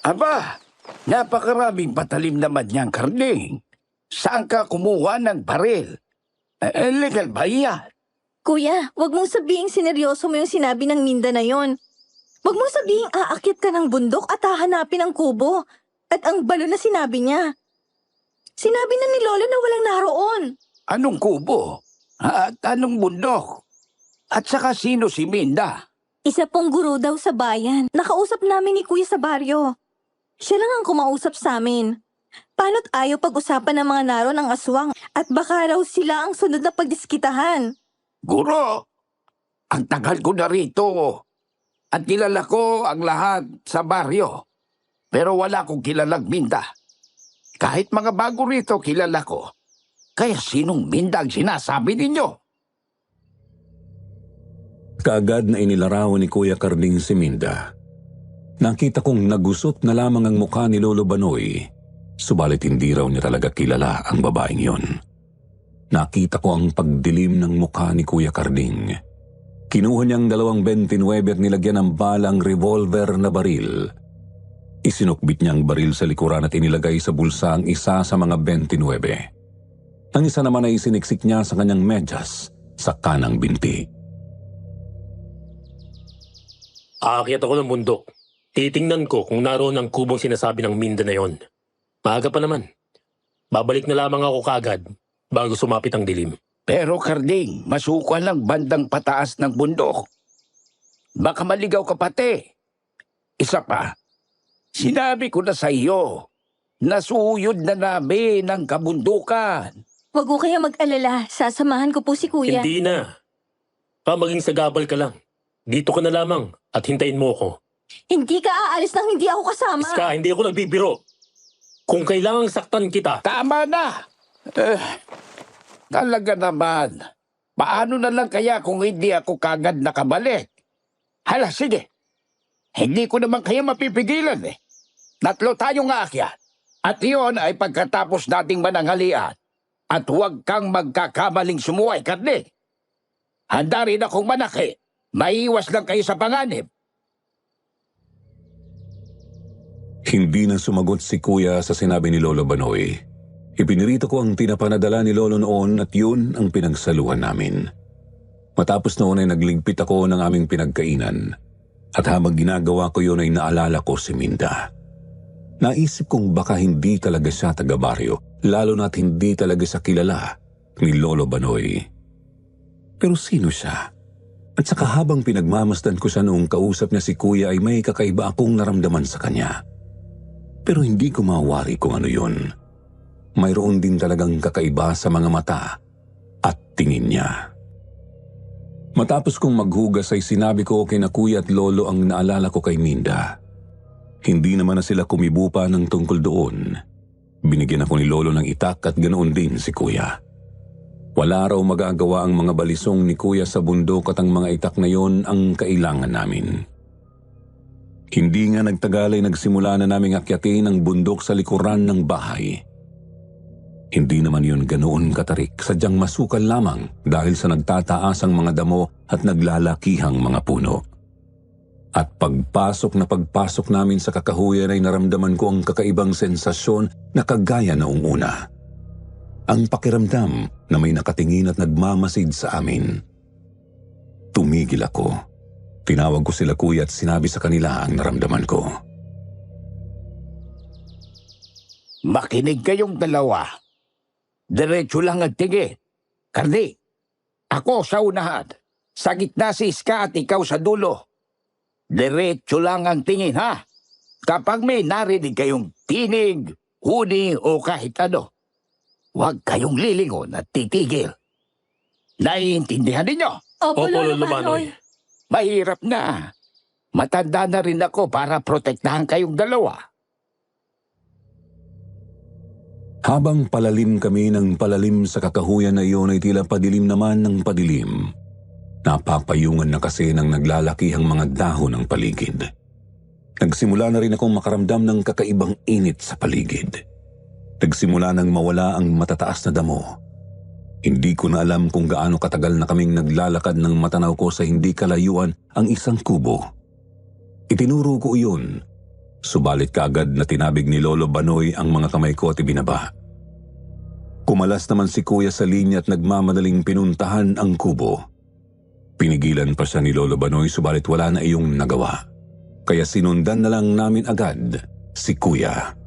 Aba, napakaraming patalim naman niyang Carding. Saan ka kumuha ng baril? Legal ba yan? Kuya, wag mong sabihing sineryoso mo yung sinabi ng Minda na yon. Wag mong sabihing aakyat ka ng bundok at hahanapin ang kubo. At ang balo na sinabi niya. Sinabi na ni Lolo na walang naroon. Anong kubo? At anong bundok? At saka sino si Minda? Isa pong guro daw sa bayan. Nakausap namin ni Kuya sa baryo. Siya lang ang kumausap sa amin. Paano't ayaw pag-usapan ng mga naroon ang aswang at baka raw sila ang sunod na pagdiskitahan? Guro, ang tagal ko na rito at kilala ko ang lahat sa baryo. Pero wala akong kilalang Minda. Kahit mga bago rito kilala ko. Kaya sinong Minda ang sinasabi ninyo? Kaagad na inilarawan ni Kuya Carding si Minda. Nakita kong nagusot na lamang ang mukha ni Lolo Banoy Subalit hindi raw niya talaga kilala ang babaeng yon. Nakita ko ang pagdilim ng mukha ni Kuya Carding. Kinuha niyang 2.29 at nilagyan ng bala ang revolver na baril. Isinukbit niya ang baril sa likuran at inilagay sa bulsa ang isa sa mga 29. Ang isa naman ay isiniksik niya sa kanyang medyas sa kanang binti. Aakyat ako ng bundok. Titingnan ko kung naroon ang kubong sinasabi ng Minda na yon. Maaga pa naman. Babalik na lamang ako kaagad bago sumapit ang dilim. Pero Carding, masukan lang bandang pataas ng bundok. Baka maligaw ka pati. Isa pa, sinabi ko na sa iyo, nasuyod na namin ang kabundukan. Huwag ko kaya mag-alala. Sasamahan ko po si Kuya. Hindi na. Maging sagabal ka lang. Dito ka na lamang at hintayin mo ako. Hindi ka aalis nang hindi ako kasama. Iska, hindi ako nagbibiro. Kung kailangang saktan kita, Tama na! Talaga naman. Paano na lang kaya kung hindi ako kagad nakabalik? Hala, sige. Hindi ko naman kaya mapipigilan eh. 3 tayong aakyat. At iyon ay pagkatapos nating mananghalian. At huwag kang magkakamaling sumuway, Carding. Handa rin akong manaki. Maiiwas lang kayo sa panganib. Hindi na sumagot si Kuya sa sinabi ni Lolo Banoy. Ipinirito ko ang tinapanadala ni Lolo noon at yun ang pinagsaluhan namin. Matapos noon ay nagligpit ako ng aming pinagkainan. At habang ginagawa ko yun ay naalala ko si Minda. Naisip kong baka hindi talaga siya taga-baryo, lalo na't hindi talaga siya kilala ni Lolo Banoy. Pero sino siya? At saka habang pinagmamasdan ko siya noong kausap niya si Kuya ay may kakaiba akong naramdaman sa kanya. Pero hindi ko mawari kung ano yun. Mayroon din talagang kakaiba sa mga mata at tingin niya. Matapos kong maghugas ay sinabi ko kina Kuya at Lolo ang naalala ko kay Minda. Hindi naman na sila kumibo pa ng tungkol doon. Binigyan ako ni Lolo ng itak at ganoon din si Kuya. Wala raw magagawa ang mga balisong ni Kuya sa bundok at ang mga itak na yon ang kailangan namin. Hindi nga nagtagal ay nagsimula na naming akyatin ang bundok sa likuran ng bahay. Hindi naman yun ganoon katarik, sadyang masukal lamang dahil sa nagtataas ang mga damo at naglalakihang mga puno. At pagpasok namin sa kakahuyan ay naramdaman ko ang kakaibang sensasyon na kagaya noong una. Ang pakiramdam na may nakatingin at nagmamasid sa amin. Tumigil ako. Tinawag ko sila Kuya at sinabi sa kanila ang naramdaman ko. Makinig kayong dalawa. Diretso lang ang tingin. Carding, ako sa unahan. Sa gitna si Iska at ikaw sa dulo. Diretso lang ang tingin, ha? Kapag may narinig kayong tinig, huni o kahit ano, huwag kayong lilingon at titigil. Naiintindihan ninyo? Opo, Lolo Lolo Banoy. Banoy. Mahirap na. Matanda na rin ako para protektahan kayong dalawa. Habang palalim kami ng palalim sa kakahuyan na iyon ay tila padilim naman ng padilim. Napapayungan na kasi ng naglalakihang mga dahon ng paligid. Nagsimula na rin akong makaramdam ng kakaibang init sa paligid. Nagsimula nang mawala ang matataas na damo. Hindi ko na alam kung gaano katagal na kaming naglalakad ng matanaw ko sa hindi kalayuan ang isang kubo. Itinuro ko iyon, subalit kaagad na tinabig ni Lolo Banoy ang mga kamay ko at ibinaba. Kumalas naman si Kuya sa linya at nagmamadaling pinuntahan ang kubo. Pinigilan pa siya ni Lolo Banoy subalit wala na iyong nagawa. Kaya sinundan na lang namin agad si Kuya.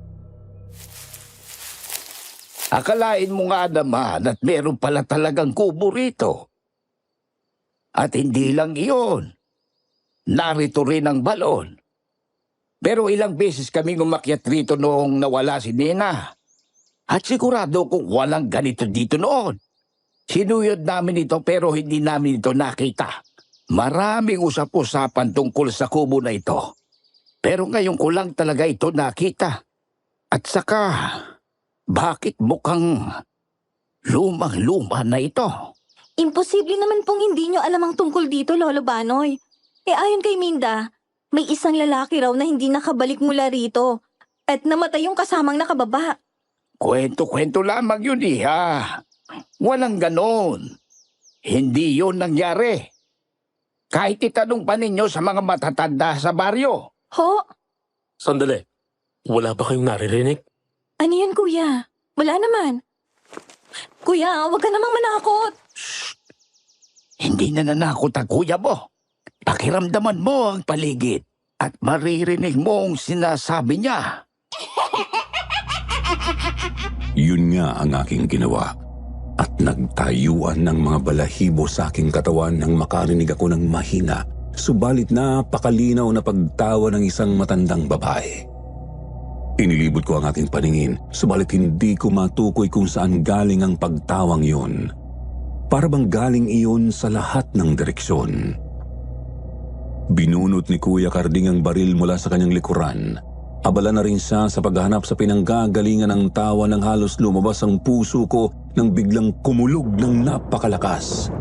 Akalain mo nga naman at meron pala talagang kubo rito. At hindi lang iyon. Narito rin ang balon. Pero ilang beses kaming umakyat rito noong nawala si Nena. At sigurado kung walang ganito dito noon. Sinuyod namin ito pero hindi namin ito nakita. Maraming usap-usapan tungkol sa kubo na ito. Pero ngayon ko lang talaga ito nakita. At saka, bakit mukhang lumang-luma na ito? Imposible naman pong hindi nyo alam ang tungkol dito, Lolo Banoy. Ayon kay Minda, may isang lalaki raw na hindi nakabalik mula rito. at namatay yung kasamang nakababa. Kwento-kwento lamang yun, iha. Walang ganon. Hindi yun nangyari. Kahit itanong pa ninyo sa mga matatanda sa baryo. Ho? Sandali. Wala ba kayong naririnig? Ano yun, kuya? Wala naman. Kuya, huwag ka namang manakot. Hindi na nanakot ang kuya mo. Pakiramdaman mo ang paligid at maririnig mo ang sinasabi niya. Yun nga ang aking ginawa. At nagtayuan ng mga balahibo sa aking katawan nang makarinig ako ng mahina, subalit napakalinaw na pagtawa ng isang matandang babae. Inilibot ko ang aking paningin, subalit hindi ko matukoy kung saan galing ang pagtawang yun. Para bang galing iyon sa lahat ng direksyon. Binunot ni Kuya Karding ang baril mula sa kanyang likuran. Abala na rin siya sa paghahanap sa pinanggagalingan ng tawa nang halos lumabas ang puso ko nang biglang kumulog ng napakalakas.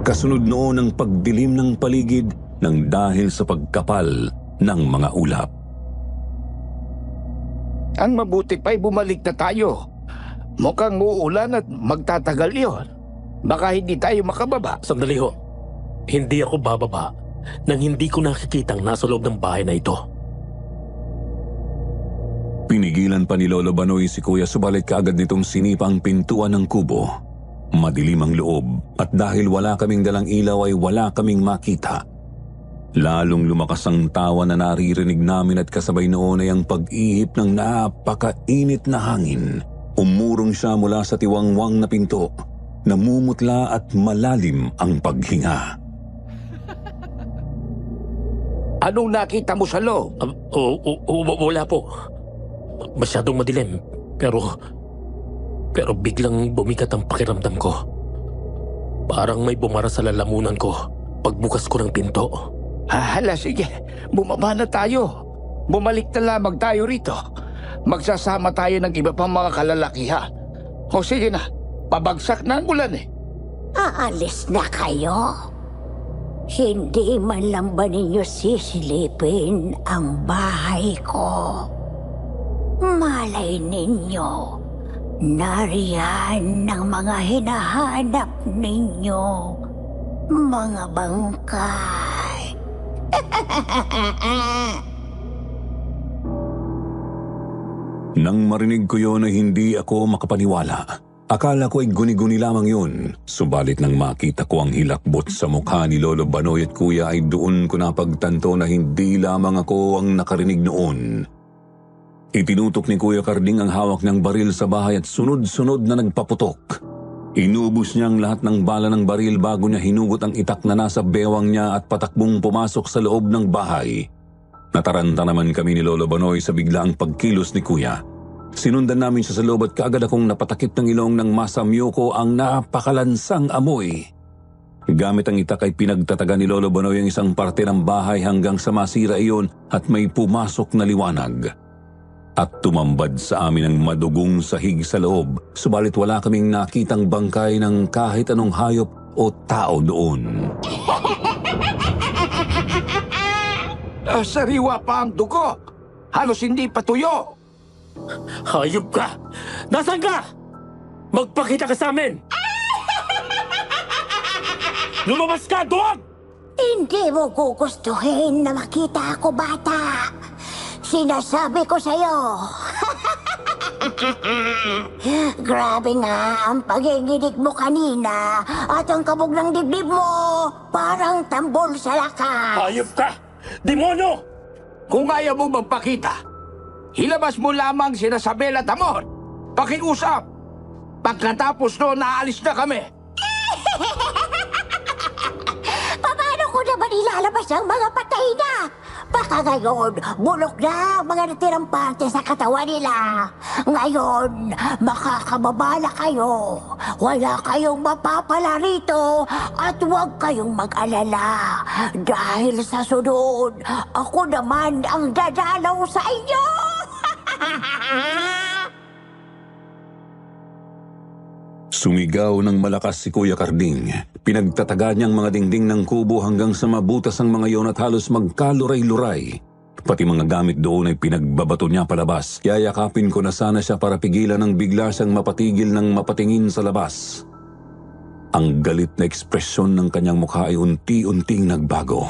Kasunod noon ang pagdilim ng paligid nang dahil sa pagkapal ng mga ulap. Ang mabuti pa'y bumalik na tayo. Mukhang uulan at magtatagal yon. Baka hindi tayo makababa. Sandali ho. Hindi ako bababa nang hindi ko nakikitang nasa loob ng bahay na ito. Pinigilan pa ni Lolo Banoy si Kuya subalit kaagad nitong sinipa ang pintuan ng kubo. Madilim ang loob at dahil wala kaming dalang ilaw ay wala kaming makita. Lalong lumakas ang tawa na naririnig namin at kasabay noon ay ang pag-ihip ng napakainit na hangin. Umurong siya mula sa tiwangwang na pinto. Namumutla at malalim ang paghinga. Anong nakita mo sa loob? Wala po. Masyadong madilim. Pero biglang bumigat ang pakiramdam ko. Parang may bumara sa lalamunan ko pagbukas ko ng pinto. Hala, sige. Bumaba na tayo. Bumalik na lamang tayo rito. Magsasama tayo ng iba pang mga kalalakihan. O sige na, pabagsak na ang ulan eh. Aalis na kayo? Hindi man lang ba ninyo sisilipin ang bahay ko? Malay ninyo, nariyan ng mga hinahanap ninyo, mga bangkay. Nang marinig ko yon ay hindi ako makapaniwala. Akala ko ay guni-guni lamang yun. Subalit nang makita ko ang hilakbot sa mukha ni Lolo Banoy at Kuya ay doon ko napagtanto na hindi lamang ako ang nakarinig noon. Itinutok ni Kuya Karding ang hawak ng baril sa bahay at sunod-sunod na nagpaputok. Inubos niya ang lahat ng bala ng baril bago niya hinugot ang itak na nasa bewang niya at patakbong pumasok sa loob ng bahay. Nataranta naman kami ni Lolo Banoy sa biglaang pagkilos ni Kuya. Sinundan namin siya sa loob at kaagad akong napatakip ng ilong nang masamyo ko ang napakalansang amoy. Gamit ang itak ay pinagtataga ni Lolo Banoy ang isang parte ng bahay hanggang sa masira iyon at may pumasok na liwanag. At tumambad sa amin ang madugong sahig sa loob, subalit wala kaming nakitang bangkay ng kahit anong hayop o tao doon. Sariwa pa ang dugo. Halos hindi patuyo. Hayop ka! Nasaan ka? Magpakita ka sa amin! Lumabas ka, duwag! Hindi mo gugustuhin na makita ako, bata. Sinasabi ko sa'yo. Grabe nga ang paginginig mo kanina at ang kabog ng dibdib mo. Parang tambol sa lakas. Hayop ka! Demonyo! Kung ayaw mo magpakita, ilabas mo lamang sina Sabel at Amor. Pakiusap. Pagkatapos noon, naalis na kami. Paano ko naman ilalabas ang mga patay na? Baka ngayon, bulok na ang mga natirang parte sa katawan nila. Ngayon, makakababa na kayo. Wala kayong mapapala rito at huwag kayong mag-alala. Dahil sa sunod, ako naman ang dadalaw sa inyo. Sumigaw ng malakas si Kuya Karding. Pinagtataga niyang mga dingding ng kubo hanggang sa mabutas ang mga iyon at halos magkaluray-luray. Pati mga gamit doon ay pinagbabato niya palabas. Yayakapin ko na sana siya para pigilan nang bigla siyang mapatigil ng mapatingin sa labas. Ang galit na ekspresyon ng kanyang mukha ay unti-unting nagbago.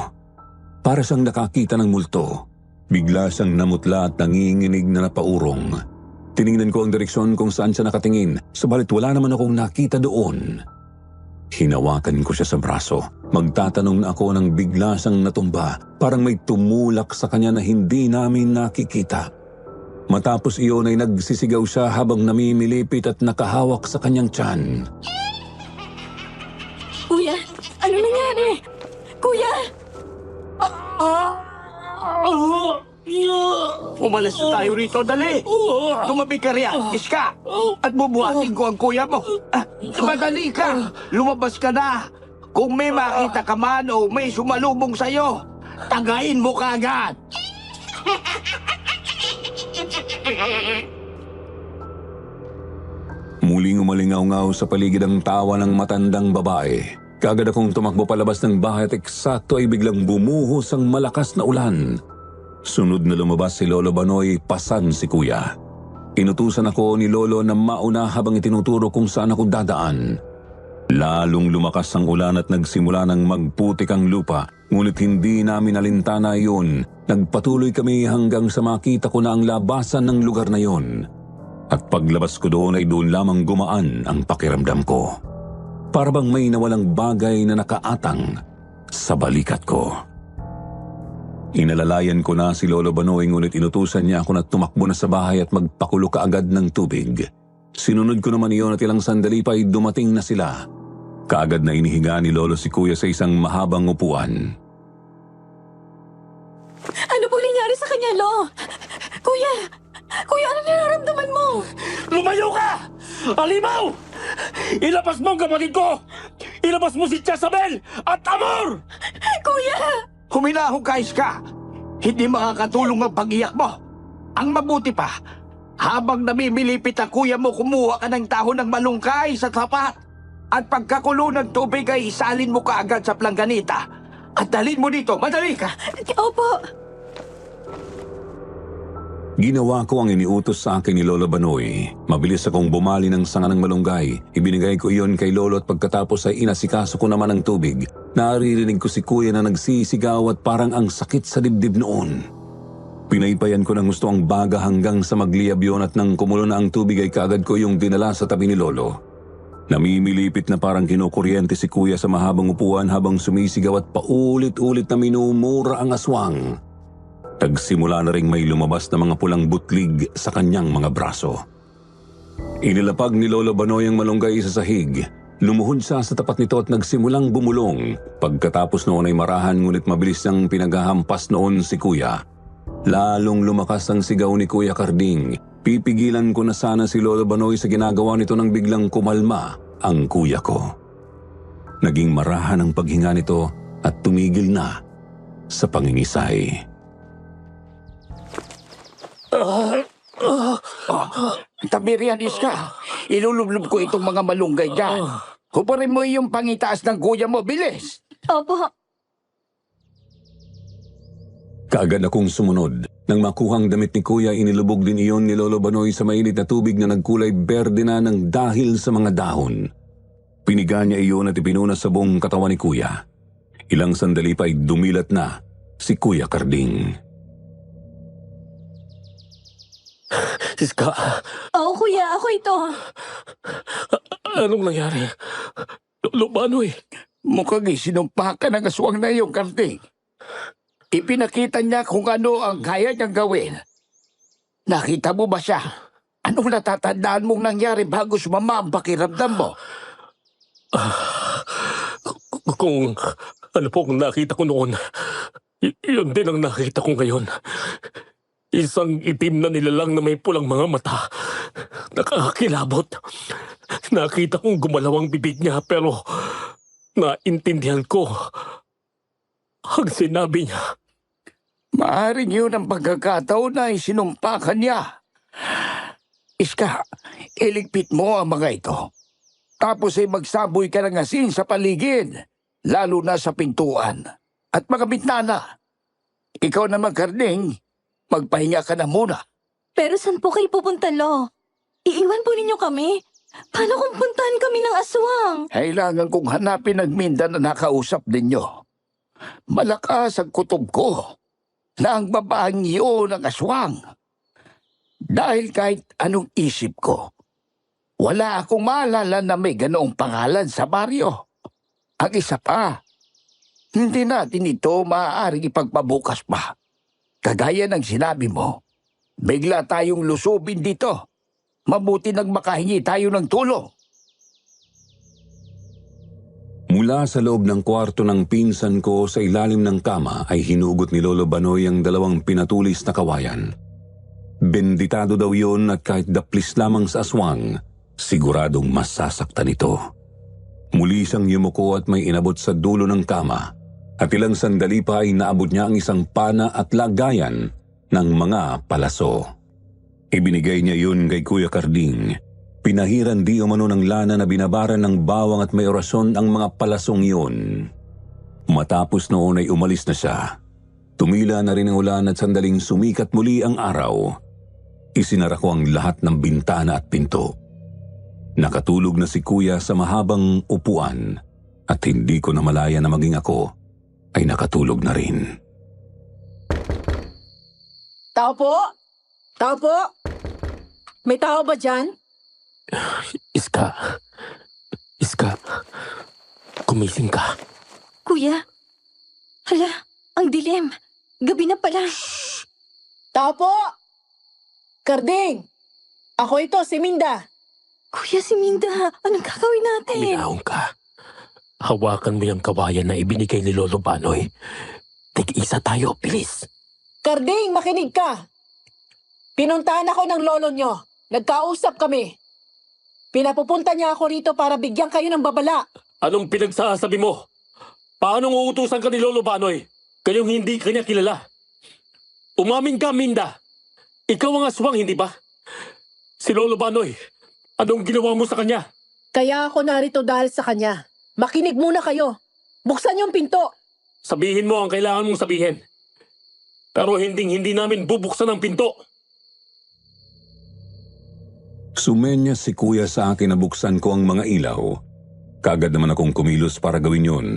Para siyang nakakita ng multo. Bigla siyang namutla at nanginginig na napaurong. Tiningnan ko ang direksyon kung saan siya nakatingin, subalit wala naman akong nakita doon. Hinawakan ko siya sa braso. Magtatanong na ako nang bigla siyang natumba. Parang may tumulak sa kanya na hindi namin nakikita. Matapos iyon ay nagsisigaw siya habang namimilipit at nakahawak sa kanyang tiyan. Kuya, ano nangyari? Kuya! Umalis tayo rito, dali! Tumabi ka riyan, Iska! At bubuhatin ko ang kuya mo. Madali ka! Lumabas ka na! Kung may makita ka man o may sumalubong sa'yo, tagayin mo kaagad! Muling umalingaw-ngaw sa paligid ang tawa ng matandang babae. Kaagad akong tumakbo palabas ng bahay at eksakto ay biglang bumuhos ang malakas na ulan. Sunod na lumabas si Lolo Banoy, pasan si Kuya. Inutusan ako ni Lolo na mauna habang itinuturo kung saan ako dadaan. Lalong lumakas ang ulan at nagsimula ng magputik ang lupa, ngunit hindi namin alintana iyon. Nagpatuloy kami hanggang sa makita ko na ang labasan ng lugar na iyon. At paglabas ko doon ay doon lamang gumaan ang pakiramdam ko. Para bang may nawalang bagay na nakaatang sa balikat ko. Inalalayan ko na si Lolo Banoy ngunit inutusan niya ako na tumakbo na sa bahay at magpakulo kaagad ng tubig. Sinunod ko naman iyon at ilang sandali pa ay dumating na sila. Kaagad na inihiga ni Lolo si Kuya sa isang mahabang upuan. Ano pong nangyari sa kanya, Lo? Kuya! Kuya, ano nararamdaman mo? Lumayo ka! Alimaw! Ilabas mo ang kapatid ko! Ilabas mo si Jezabel at Amor! Kuya! Huminahon ka, Iska! Hindi makakatulong ang pag-iyak mo. Ang mabuti pa, habang namimilipit ang kuya mo, kumuha ka ng dahon ng malunggay sa tapat. At pagkakulo ng tubig ay isalin mo kaagad sa plangganita. At dalhin mo dito, madali ka! Opo! Ginawa ko ang iniutos sa akin ni Lolo Banoy. Mabilis akong bumali ng sanga ng malunggay. Ibinigay ko iyon kay Lolo at pagkatapos ay inasikaso ko naman ang tubig. Naririnig ko si Kuya na nagsisigaw at parang ang sakit sa dibdib noon. Pinaypayan ko ng gusto ang baga hanggang sa magliyab yun at nang kumulo na ang tubig ay kaagad ko yung dinala sa tabi ni Lolo. Namimilipit na parang kinukuryente si Kuya sa mahabang upuan habang sumisigaw at paulit-ulit na minumura ang aswang. Nagsimula na ring may lumabas na mga pulang butlig sa kanyang mga braso. Inilapag ni Lolo Banoy ang malunggay sa sahig. Lumuhod siya sa tapat nito at nagsimulang bumulong. Pagkatapos noon ay marahan ngunit mabilis niyang pinaghahampas noon si Kuya. Lalong lumakas ang sigaw ni Kuya Karding. Pipigilan ko na sana si Lolo Banoy sa ginagawa nito nang biglang kumalma ang kuya ko. Naging marahan ang paghinga nito at tumigil na sa pangingisay. Tabi riyan, Iska. Ilulublob ko itong mga malunggay dyan. Huparin mo yung pangitaas ng kuya mo, bilis! Opo! Kaagad akong sumunod. Nang makuhang damit ni Kuya, inilubog din iyon ni Lolo Banoy sa mainit na tubig na nagkulay berde na ng dahil sa mga dahon. Piniga niya iyon at ipinunas sa buong katawan ni Kuya. Ilang sandali pa ay dumilat na si Kuya Karding. Iska, Oo, Kuya. Ako ito. anong nangyari? Lolo Banoy, Mukhang isinumpa ka ng aswang na iyong Karding. Ipinakita niya kung ano ang kaya niyang gawin. Nakita mo ba siya? Anong natatandaan mong nangyari bago sumama ang pakiramdam mo? kung ano pong nakita ko noon, yun din ang nakita ko ngayon. Isang itim na nilalang na may pulang mga mata. Nakakakilabot. Nakita kong gumalaw ang bibig niya pero naintindihan ko ang sinabi niya. Maaring yun ang pagkakataon na isinumpa ka niya. Iska, iligpit mo ang mga ito. Tapos ay magsaboy ka ng asin sa paligid, lalo na sa pintuan at mga bitnana. Ikaw naman, Karding, magpahinga ka na muna. Pero saan po kayo pupunta, Lo? Iiwan po ninyo kami? Paano kung puntahan kami ng aswang? Kailangan kong hanapin ang Minda na nakausap ninyo. Malakas ang kutob ko na ang babaeng iyon ang aswang. Dahil kahit anong isip ko, wala akong maalala na may ganoong pangalan sa baryo. Ang isa pa, hindi natin ito maaaring ipagpabukas pa. Kagaya ng sinabi mo, bigla tayong lusubin dito. Mabuti nang makahingi tayo ng tulong. Mula sa loob ng kwarto ng pinsan ko sa ilalim ng kama ay hinugot ni Lolo Banoy ang 2 pinatulis na kawayan. Benditado daw yun at kahit daplis lamang sa aswang, siguradong masasaktan ito. Muli siyang yumuko at may inabot sa dulo ng kama at ilang sandali pa ay naabot niya ang isang pana at lagayan ng mga palaso. Ibinigay niya yun kay Kuya Karding. Pinahiran di umano ng lana na binabaran ng bawang at may orasyon ang mga palasong yun. Matapos noon ay umalis na siya. Tumila na rin ang ulan at sandaling sumikat muli ang araw. Isinara ko ang lahat ng bintana at pinto. Nakatulog na si Kuya sa mahabang upuan at hindi ko na malaya na maging ako ay nakatulog na rin. Tao po? Tao po? May tao ba dyan? Iska. Kumising ka. Kuya? Hala, ang dilim. Gabi na pala. Tao po? Karding! Ako ito, si Minda. Kuya, si Minda, anong gagawin natin? Minahong ka. Hawakan mo yung kawayan na ibinigay ni Lolo Banoy. Tig-isa tayo, bilis. Karding, makinig ka. Pinuntahan ako ng lolo nyo. Nagkausap kami. Pinapupunta niya ako rito para bigyan kayo ng babala. Anong pinagsasabi mo? Paano uutusan ka ni Lolo Banoy? Kayong hindi kanya kilala. Umamin ka, Minda. Ikaw ang aswang, hindi ba? Si Lolo Banoy, anong ginawa mo sa kanya? Kaya ako narito dahil sa kanya. Makinig muna kayo. Buksan yung pinto. Sabihin mo ang kailangan mong sabihin. Pero hindi namin bubuksan ang pinto. Sumenya si Kuya sa akin na buksan ko ang mga ilaw. Kagad naman akong kumilos para gawin yun.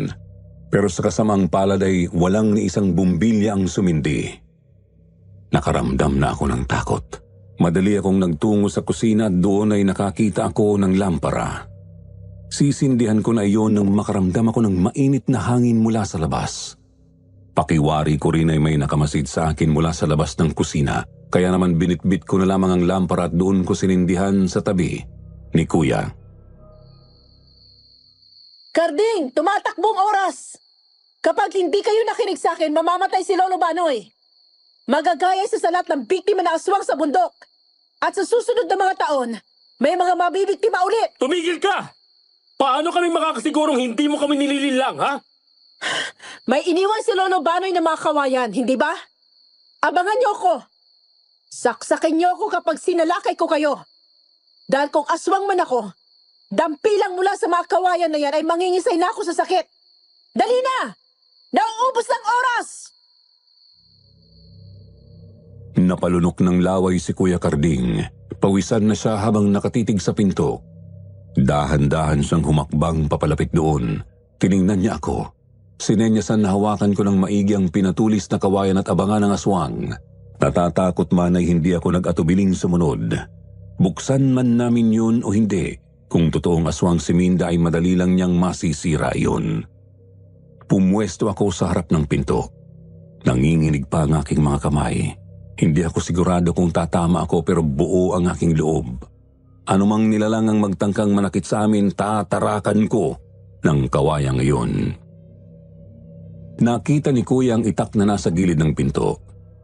Pero sa kasamang palad ay walang ni isang bumbilya ang sumindi. Nakaramdam na ako ng takot. Madali akong nagtungo sa kusina at doon ay nakakita ako ng lampara. Sisindihan ko na iyon nang makaramdam ako ng mainit na hangin mula sa labas. Pakiwari ko rin ay may nakamasid sa akin mula sa labas ng kusina. Kaya naman binitbit ko na lamang ang lampara at doon ko sinindihan sa tabi ni Kuya. Karding, tumatakbong oras. Kapag hindi kayo nakinig sa akin, mamamatay si Lolo Banoy. Magagaya sa salat ng biktima na aswang sa bundok. At sa susunod na mga taon, may mga mabibiktima ulit. Tumigil ka! Paano kami makakasigurong hindi mo kami nilililang, ha? May iniwan si Lolo Banoy na mga kawayan, hindi ba? Abangan niyo ako. Saksakin niyo ako kapag sinalakay ko kayo. Dahil kung aswang man ako, dampilang mula sa mga kawayan na yan ay mangingisay na ako sa sakit. Dali na! Nauubos ng oras! Napalunok ng laway si Kuya Karding. Pawisan na siya habang nakatitig sa pinto. Dahan-dahan siyang humakbang papalapit doon. Tiningnan niya ako. Sinenyasan na hawakan ko ng maigi ang pinatulis na kawayan at abangan ng aswang. Natatakot man ay hindi ako nag-atubiling sumunod. Buksan man namin yun o hindi, kung totoong aswang si Minda ay madali lang niyang masisira yun. Pumwesto ako sa harap ng pinto. Nanginginig pa ang aking mga kamay. Hindi ako sigurado kung tatama ako pero buo ang aking loob. Anumang nilalang ang magtangkang manakit sa amin, tatarakan ko ng kawayang iyon. Nakita ni Kuya ang itak na nasa gilid ng pinto.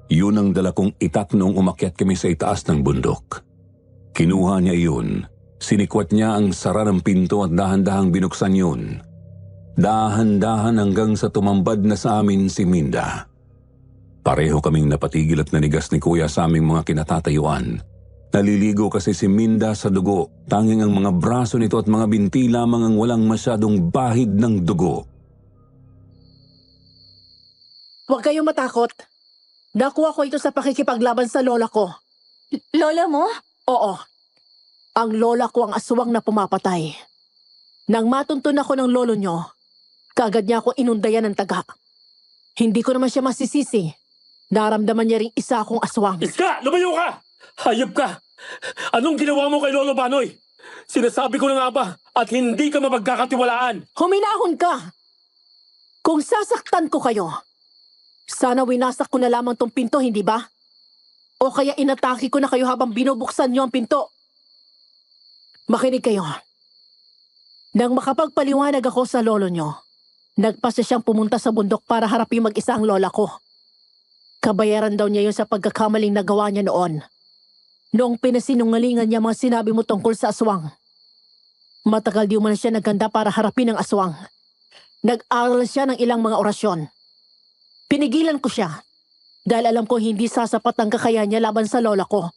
Yun ang dala kong itak noong umakyat kami sa itaas ng bundok. Kinuha niya yun. Sinikwat niya ang sara ng pinto at dahan-dahang binuksan yun. Dahan-dahan hanggang sa tumambad na sa amin si Minda. Pareho kaming napatigil at nanigas ni Kuya sa aming mga kinatatayuan. Naliligo kasi si Minda sa dugo. Tanging ang mga braso nito at mga binti lamang ang walang masyadong bahid ng dugo. Huwag kayong matakot. Nakuha ko ito sa pakikipaglaban sa lola ko. Lola mo? Oo. Ang lola ko ang aswang na pumapatay. Nang matuntun ako ng lolo nyo, kaagad niya ako inundayan ng taga. Hindi ko naman siya masisisi. Naramdaman niya ring isa akong aswang. Iska! Lumayo ka! Hayop ka! Anong ginawa mo kay Lolo Banoy? Sinasabi ko na nga ba at hindi ka mapagkakatiwalaan? Huminahon ka! Kung sasaktan ko kayo, sana winasak ko na lamang tong pinto, hindi ba? O kaya inatake ko na kayo habang binubuksan niyo ang pinto. Makinig kayo. Nang makapagpaliwanag ako sa lolo nyo, nagpasya siyang pumunta sa bundok para harapin mag-isa ang lola ko. Kabayaran daw niya yun sa pagkakamaling nagawa niya noon. Noong pinasinungalingan niya mga sinabi mo tungkol sa aswang. Matagal di man siya naghanda para harapin ang aswang. Nag-aral siya ng ilang mga orasyon. Pinigilan ko siya dahil alam ko hindi sasapat ang kakayahan niya laban sa lola ko.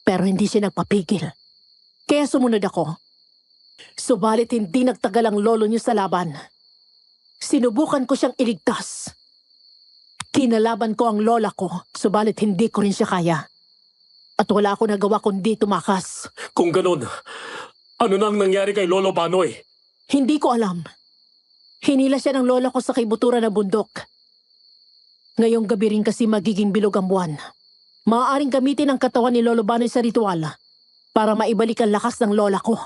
Pero hindi siya nagpapigil. Kaya sumunod ako. Subalit hindi nagtagal ang lolo niyo sa laban. Sinubukan ko siyang iligtas. Kinalaban ko ang lola ko, subalit hindi ko rin siya kaya. At wala ako nagawa kundi tumakas. Kung ganun, ano nang nangyari kay Lolo Banoy? Hindi ko alam. Hinila siya ng lola ko sa kaibuturan ng bundok. Ngayong gabi rin kasi magiging bilog ang buwan. Maaaring gamitin ang katawan ni Lolo Banoy sa ritual para maibalik ang lakas ng lola ko.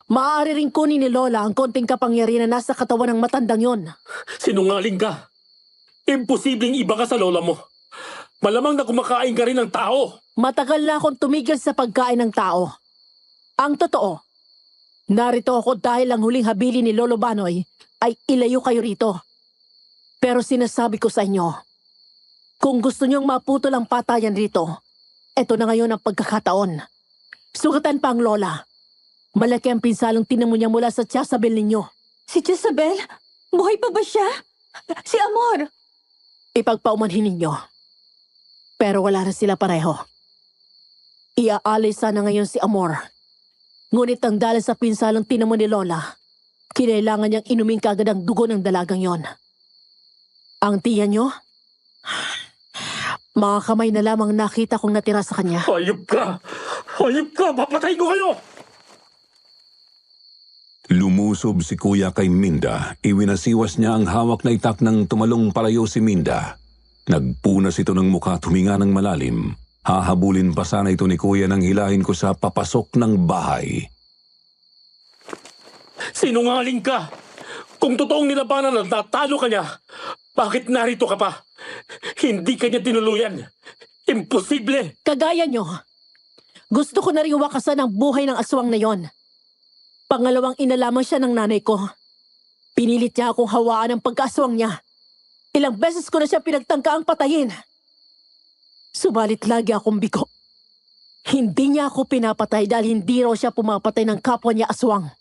Maaari rin kunin ni Lola ang konting kapangyarihan na nasa katawan ng matandang yon. Sinungaling ka. Imposibleng iba ka sa lola mo. Malamang na kumakain ka rin ng tao. Matagal na akong tumigil sa pagkain ng tao. Ang totoo, narito ako dahil ang huling habili ni Lolo Banoy ay ilayo kayo rito. Pero sinasabi ko sa inyo, kung gusto niyong maputol ang patayan rito, eto na ngayon ang pagkakataon. Sugatan pa ang lola. Malaki ang pinsalong tinamo niya mula sa Jezabel ninyo. Si Jezabel? Buhay pa ba siya? Si Amor? Ipagpaumanhin ninyo. Pero wala na sila pareho. Iaalay sana ngayon si Amor. Ngunit ang dahil sa pinsalong tinamo ni Lola, kinailangan niyang inumin kagad ang dugo ng dalagang yon. Ang tiyan niyo? Mga kamay na lamang nakita kong natira sa kanya. Hayop ka! Hayop ka! Papatay ko kayo! Lumusob si Kuya kay Minda. Iwinasiwas niya ang hawak na itak ng tumalong palayo si Minda. Nagpunas ito ng mukha at huminga ng malalim. Hahabulin pa sana ito ni Kuya nang hilahin ko sa papasok ng bahay. Sinungaling ka! Kung totoong nilabanan at natalo ka niya, bakit narito ka pa? Hindi ka niya tinuluyan. Imposible! Kagaya niyo, gusto ko na rin wakasan ang buhay ng aswang na yon. Pangalawang inalaman siya ng nanay ko. Pinilit niya akong hawaan ang pagkaswang niya. Ilang beses ko na siya pinagtangkaang patayin. Subalit lagi akong bigo. Hindi niya ako pinapatay dahil hindi raw siya pumapatay ng kapwa niya aswang.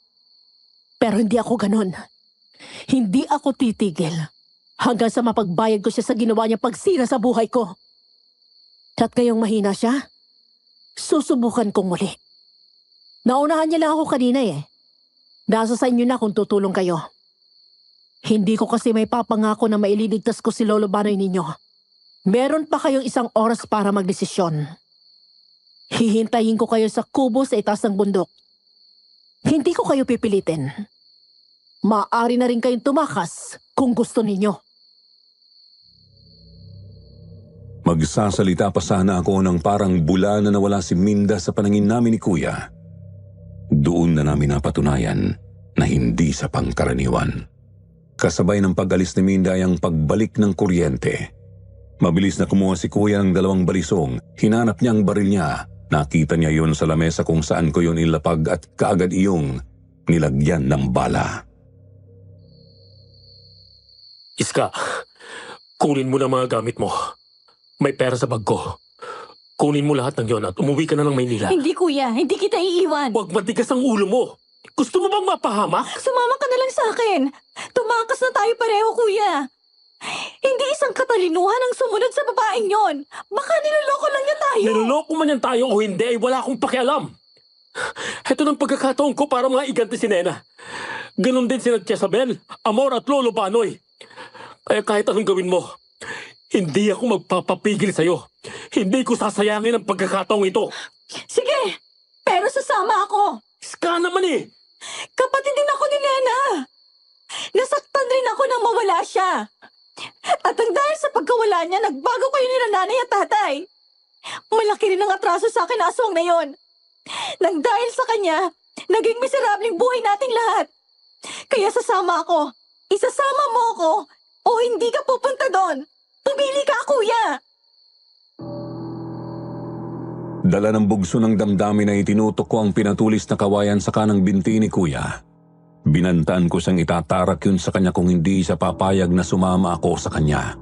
Pero hindi ako ganon. Hindi ako titigil hanggang sa mapagbayad ko siya sa ginawa niya pagsira sa buhay ko. At ngayong mahina siya, susubukan kong muli. Naunahan niya lang ako kanina eh. Nasa sa inyo na kung tutulong kayo. Hindi ko kasi may papangako na maililigtas ko si Lolo Banoy ninyo. Meron pa kayong 1 oras para magdesisyon. Hihintayin ko kayo sa kubo sa itaas ng bundok. Hindi ko kayo pipilitin. Maaari na rin kayong tumakas kung gusto ninyo. Magsasalita pa sana ako nang parang bula na nawala si Minda sa panangin namin ni Kuya. Doon na namin napatunayan na hindi sa pangkaraniwan. Kasabay ng pag-alis ni Minda ay ang pagbalik ng kuryente. Mabilis na kumuha si Kuya ng 2 balisong. Hinanap niya ang baril niya. Nakita niya yon sa lamesa kung saan ko yon ilapag at kaagad iyong nilagyan ng bala. Iska, kunin mo na mga gamit mo. May pera sa bag ko. Kunin mo lahat ng yon at umuwi ka na ng Maynila. Hindi kuya, hindi kita iiwan. Huwag matigas ang ulo mo. Gusto mo bang mapahamak? Sumama ka na lang sa akin. Tumakas na tayo pareho kuya. Hindi isang katalinuhan ang sumunod sa babaeng yon. Baka niloloko lang niya tayo. Niloloko man yan tayo o hindi ay wala akong pakialam. Ito ng pagkakataon ko para mga iganti si Nena. Ganon din sina Jezabel, Amor at Lolo Banoy. Kaya kahit anong gawin mo, Hindi ako magpapapigil sa'yo. Hindi ko sasayangin ang pagkakataong ito. Sige, pero sasama ako. Iska naman eh. Kapatid din ako ni Nena. Nasaktan rin ako nang mawala siya. At ang dahil sa pagkawala niya, nagbago kayo ni nanay at tatay. Malaki rin ang atraso sa akin na aswang na yon. Nang dahil sa kanya, naging miserabling buhay nating lahat. Kaya sasama ako. Isasama mo ako o hindi ka pupunta doon. Pumili ka, kuya. Dala ng bugso ng damdamin na itinutok ko ang pinatulis na kawayan sa kanang binti ni Kuya. Binantaan ko siyang itatarak yun sa kanya kung hindi siya papayag na sumama ako sa kanya.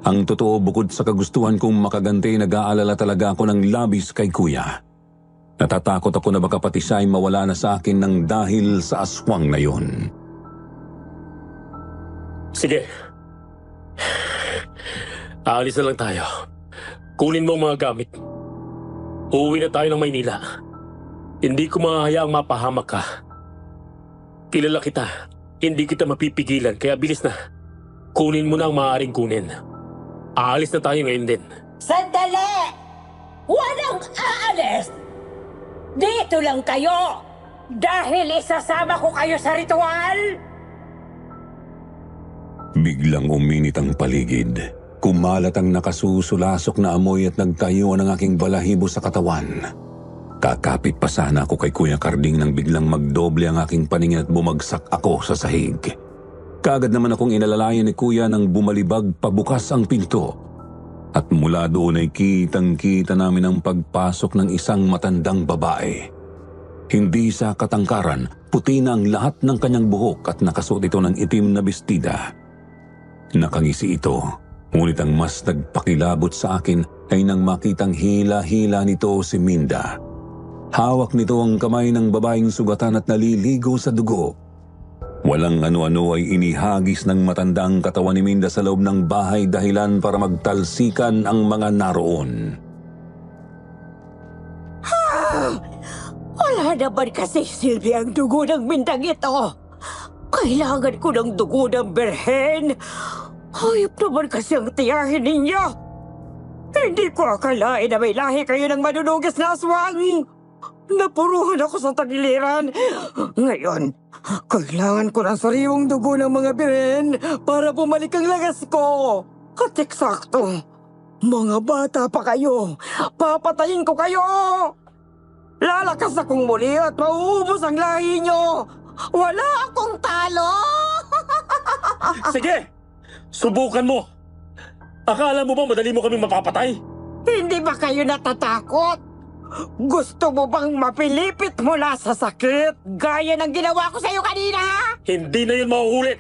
Ang totoo, bukod sa kagustuhan kong makaganti, nag-aalala talaga ako ng labis kay Kuya. Natatakot ako na baka pati siya ay mawala na sa akin ng dahil sa aswang na yun. Sige. Aalis na lang tayo. Kunin mo ang mga gamit. Uuwi na tayo ng Maynila. Hindi ko mahahayaang mapahamak ka. Kilala kita. Hindi kita mapipigilan, kaya bilis na. Kunin mo na ang maaaring kunin. Aalis na tayo ngayon din. Sandali! Walang aalis! Dito lang kayo! Dahil isasama ko kayo sa ritual! Biglang uminit ang paligid. Kumalat ang nakasusulasok na amoy at nagtayuan ang aking balahibo sa katawan. Kakapit pa sana ako kay Kuya Carding nang biglang magdoble ang aking paningin at bumagsak ako sa sahig. Kaagad naman akong inalalayan ni Kuya nang bumalibag pabukas ang pinto. At mula doon ay kitang-kita namin ang pagpasok ng isang matandang babae. Hindi sa katangkaran, puti na ang lahat ng kanyang buhok at nakasuot ito ng itim na bestida. Nakangisi ito, ngunit ang mas nagpakilabot sa akin ay nang makitang hila-hila nito si Minda. Hawak nito ang kamay ng babaeng sugatan at naliligo sa dugo. Walang ano-ano ay inihagis ng matandang katawan ni Minda sa loob ng bahay dahilan para magtalsikan ang mga naroon. Wala naman kasi silbi ang dugo ng Mindang ito. Kailangan ko ng dugo ng berhen. Hayop naman kasi ang tiyahin ninyo. Hindi ko akalain na may lahi kayo ng manunugas na aswang. Napuruhan ako sa tagiliran. Ngayon, kailangan ko ng sariwang dugo ng mga berhen para bumalik ang lagas ko. At eksakto, mga bata pa kayo. Papatayin ko kayo. Lalakas akong muli at mauubos ang lahi nyo. Wala akong talo. Sige! Subukan mo! Akala mo ba madali mo kami mapapatay? Hindi ba kayo natatakot? Gusto mo bang mapilipit mula sa sakit gaya ng ginawa ko sa'yo kanina? Hindi na yun mahuhulit!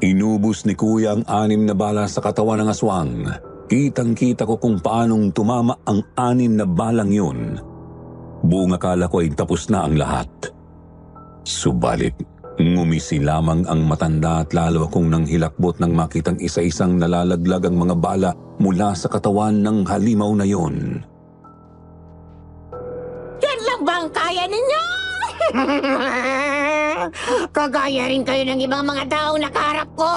Inubos ni Kuya ang 6 na bala sa katawan ng aswang. Kitang-kita ko kung paanong tumama ang 6 na balang yun. Buong akala ko ay tapos na ang lahat. Subalit, ngumisi lamang ang matanda at lalo akong nanghilakbot nang makitang isa-isang nalalaglag ang mga bala mula sa katawan ng halimaw na yon. Yan lang ba ang kaya ninyo? Kagaya rin kayo ng ibang mga taong nakaharap ko.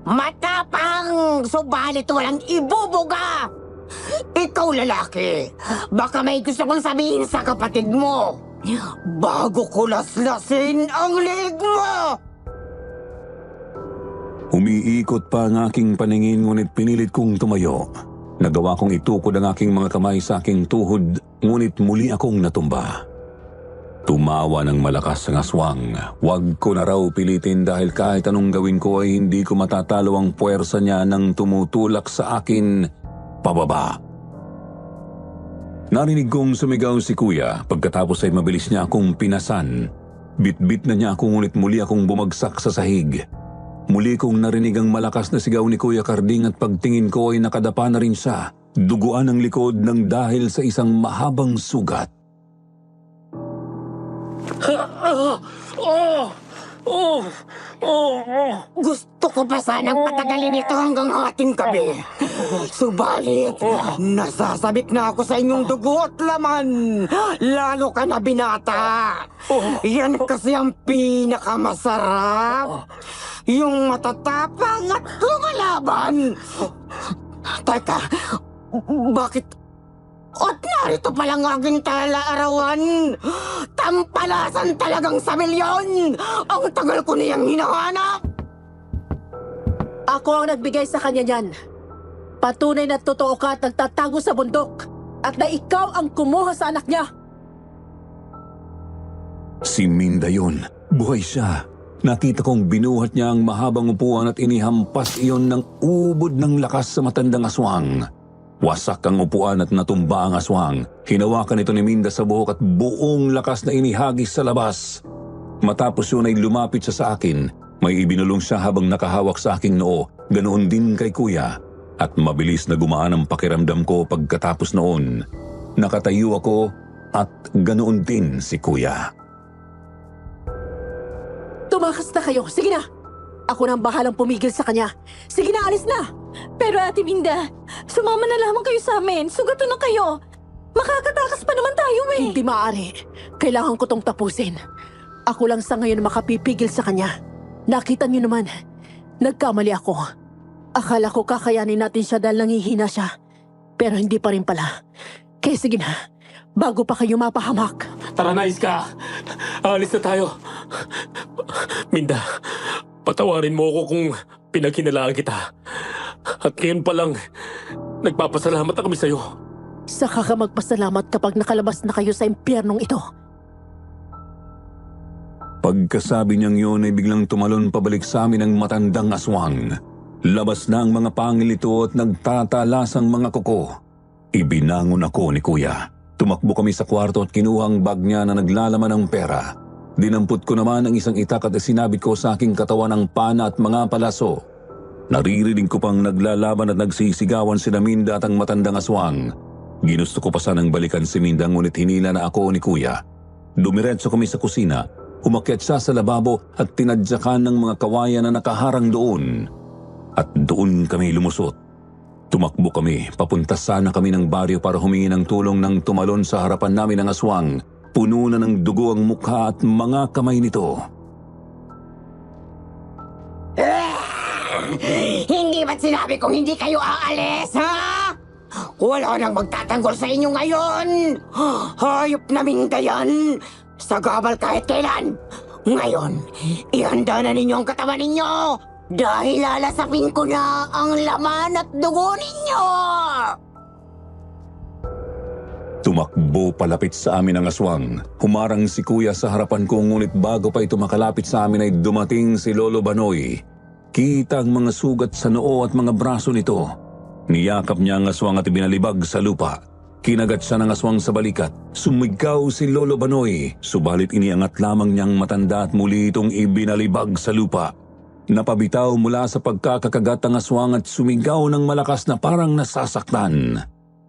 Matapang, subalit walang ibubuga. Ikaw lalaki, baka may gusto kong sabihin sa kapatid mo bago ko laslasin ang leg mo. Umiikot pa ang aking paningin ngunit pinilit kong tumayo. Nagawa kong itukod ang aking mga kamay sa aking tuhod ngunit muli akong natumba. Tumawa ng malakas ang aswang. Huwag ko na raw pilitin dahil kahit anong gawin ko ay hindi ko matatalo ang puwersa niya nang tumutulak sa akin pababa. Narinig kong sumigaw si Kuya pagkatapos ay mabilis niya akong pinasan. Bit-bit na niya ako ngunit muli akong bumagsak sa sahig. Muli kong narinig ang malakas na sigaw ni Kuya Carding at pagtingin ko ay nakadapa na rin siya. Duguan ang likod ng dahil sa isang mahabang sugat. Gusto ko pa sanang patagalin ito hanggang hating gabi. Subalit, nasasabik na ako sa inyong dugo at laman. Lalo ka na binata. Yan kasi ang pinakamasarap. yung matatapang at lumalaban. Teka, bakit? At narito palang aking talaarawan. Tampalasan talagang sa milyon. Ang tagal ko niyang hinahanap. Ako ang nagbigay sa kanya niyan. Patunay na totoo ka at nagtatago sa bundok. At na ikaw ang kumuha sa anak niya. Si Minda yun. Buhay siya. Nakita kong binuhat niya ang mahabang upuan at inihampas iyon ng ubod ng lakas sa matandang aswang. Wasak ang upuan at natumba ang aswang. Hinawakan ito ni Minda sa buhok at buong lakas na inihagis sa labas. Matapos yun ay lumapit siya sa akin. May ibinulong siya habang nakahawak sa aking noo. Ganoon din kay Kuya. At mabilis na gumaan ang pakiramdam ko pagkatapos noon. Nakatayo ako at ganoon din si Kuya. Tumakas na kayo. Sige na. Ako na ang bahalang pumigil sa kanya. Sige na, alis na. Pero Ate Minda, sumama na lamang kayo sa amin. Sugatan na kayo. Makakatakas pa naman tayo eh. Hindi maaari. Kailangan ko tong tapusin. Ako lang sa ngayon makapipigil sa kanya. Nakita niyo naman, nagkamali ako. Akala ko kakayanin natin siya dahil nangihina siya. Pero hindi pa rin pala. Kaya sige na, bago pa kayo mapahamak. Tara na, Iska. Alis na tayo. Minda, patawarin mo ako kung pinaghinalaan kita. At ngayon pa lang, nagpapasalamat na kami sa'yo. Saka ka magpasalamat kapag nakalabas na kayo sa impyernong ito. Pagkasabi niyang yun ay biglang tumalon pabalik sa amin ang matandang aswang. Labas na ang mga pangil ito at nagtatalas ang mga kuko. Ibinangon ako ni Kuya. Tumakbo kami sa kwarto at kinuha ang bag niya na naglalaman ng pera. Dinampot ko naman ang isang itak at sinabit ko sa aking katawan ang pana at mga palaso. Naririnig ko pang naglalaban at nagsisigawan si Minda at ang matandang aswang. Ginusto ko pa sanang balikan si Minda ngunit hinila na ako ni Kuya. Dumiretso kami sa kusina, umakyat siya sa lababo at tinadyakan ng mga kawayan na nakaharang doon. At doon kami lumusot. Tumakbo kami, papunta sana kami ng baryo para humingi ng tulong nang tumalon sa harapan namin ang aswang. Puno na ng dugo ang mukha at mga kamay nito. Hindi ba't sinabi kong hindi kayo aalis, ha? Wala nang magtatanggol sa inyo ngayon. Hayop na Minda yan. Sagabal kahit kailan. Ngayon, ihanda na ninyo ang katawan ninyo. Dahil lalasapin ko na ang laman at dugo ninyo. Tumakbo palapit sa amin ang aswang. Humarang si Kuya sa harapan ko ngunit bago pa ito makalapit sa amin ay dumating si Lolo Banoy. Kita ang mga sugat sa noo at mga braso nito. Niyakap niya ang aswang at binalibag sa lupa. Kinagat siya ng aswang sa balikat. Sumigaw si Lolo Banoy. Subalit iniangat lamang niyang matanda at muli itong ibinalibag sa lupa. Napabitaw mula sa pagkakakagat ang aswang at sumigaw ng malakas na parang nasasaktan.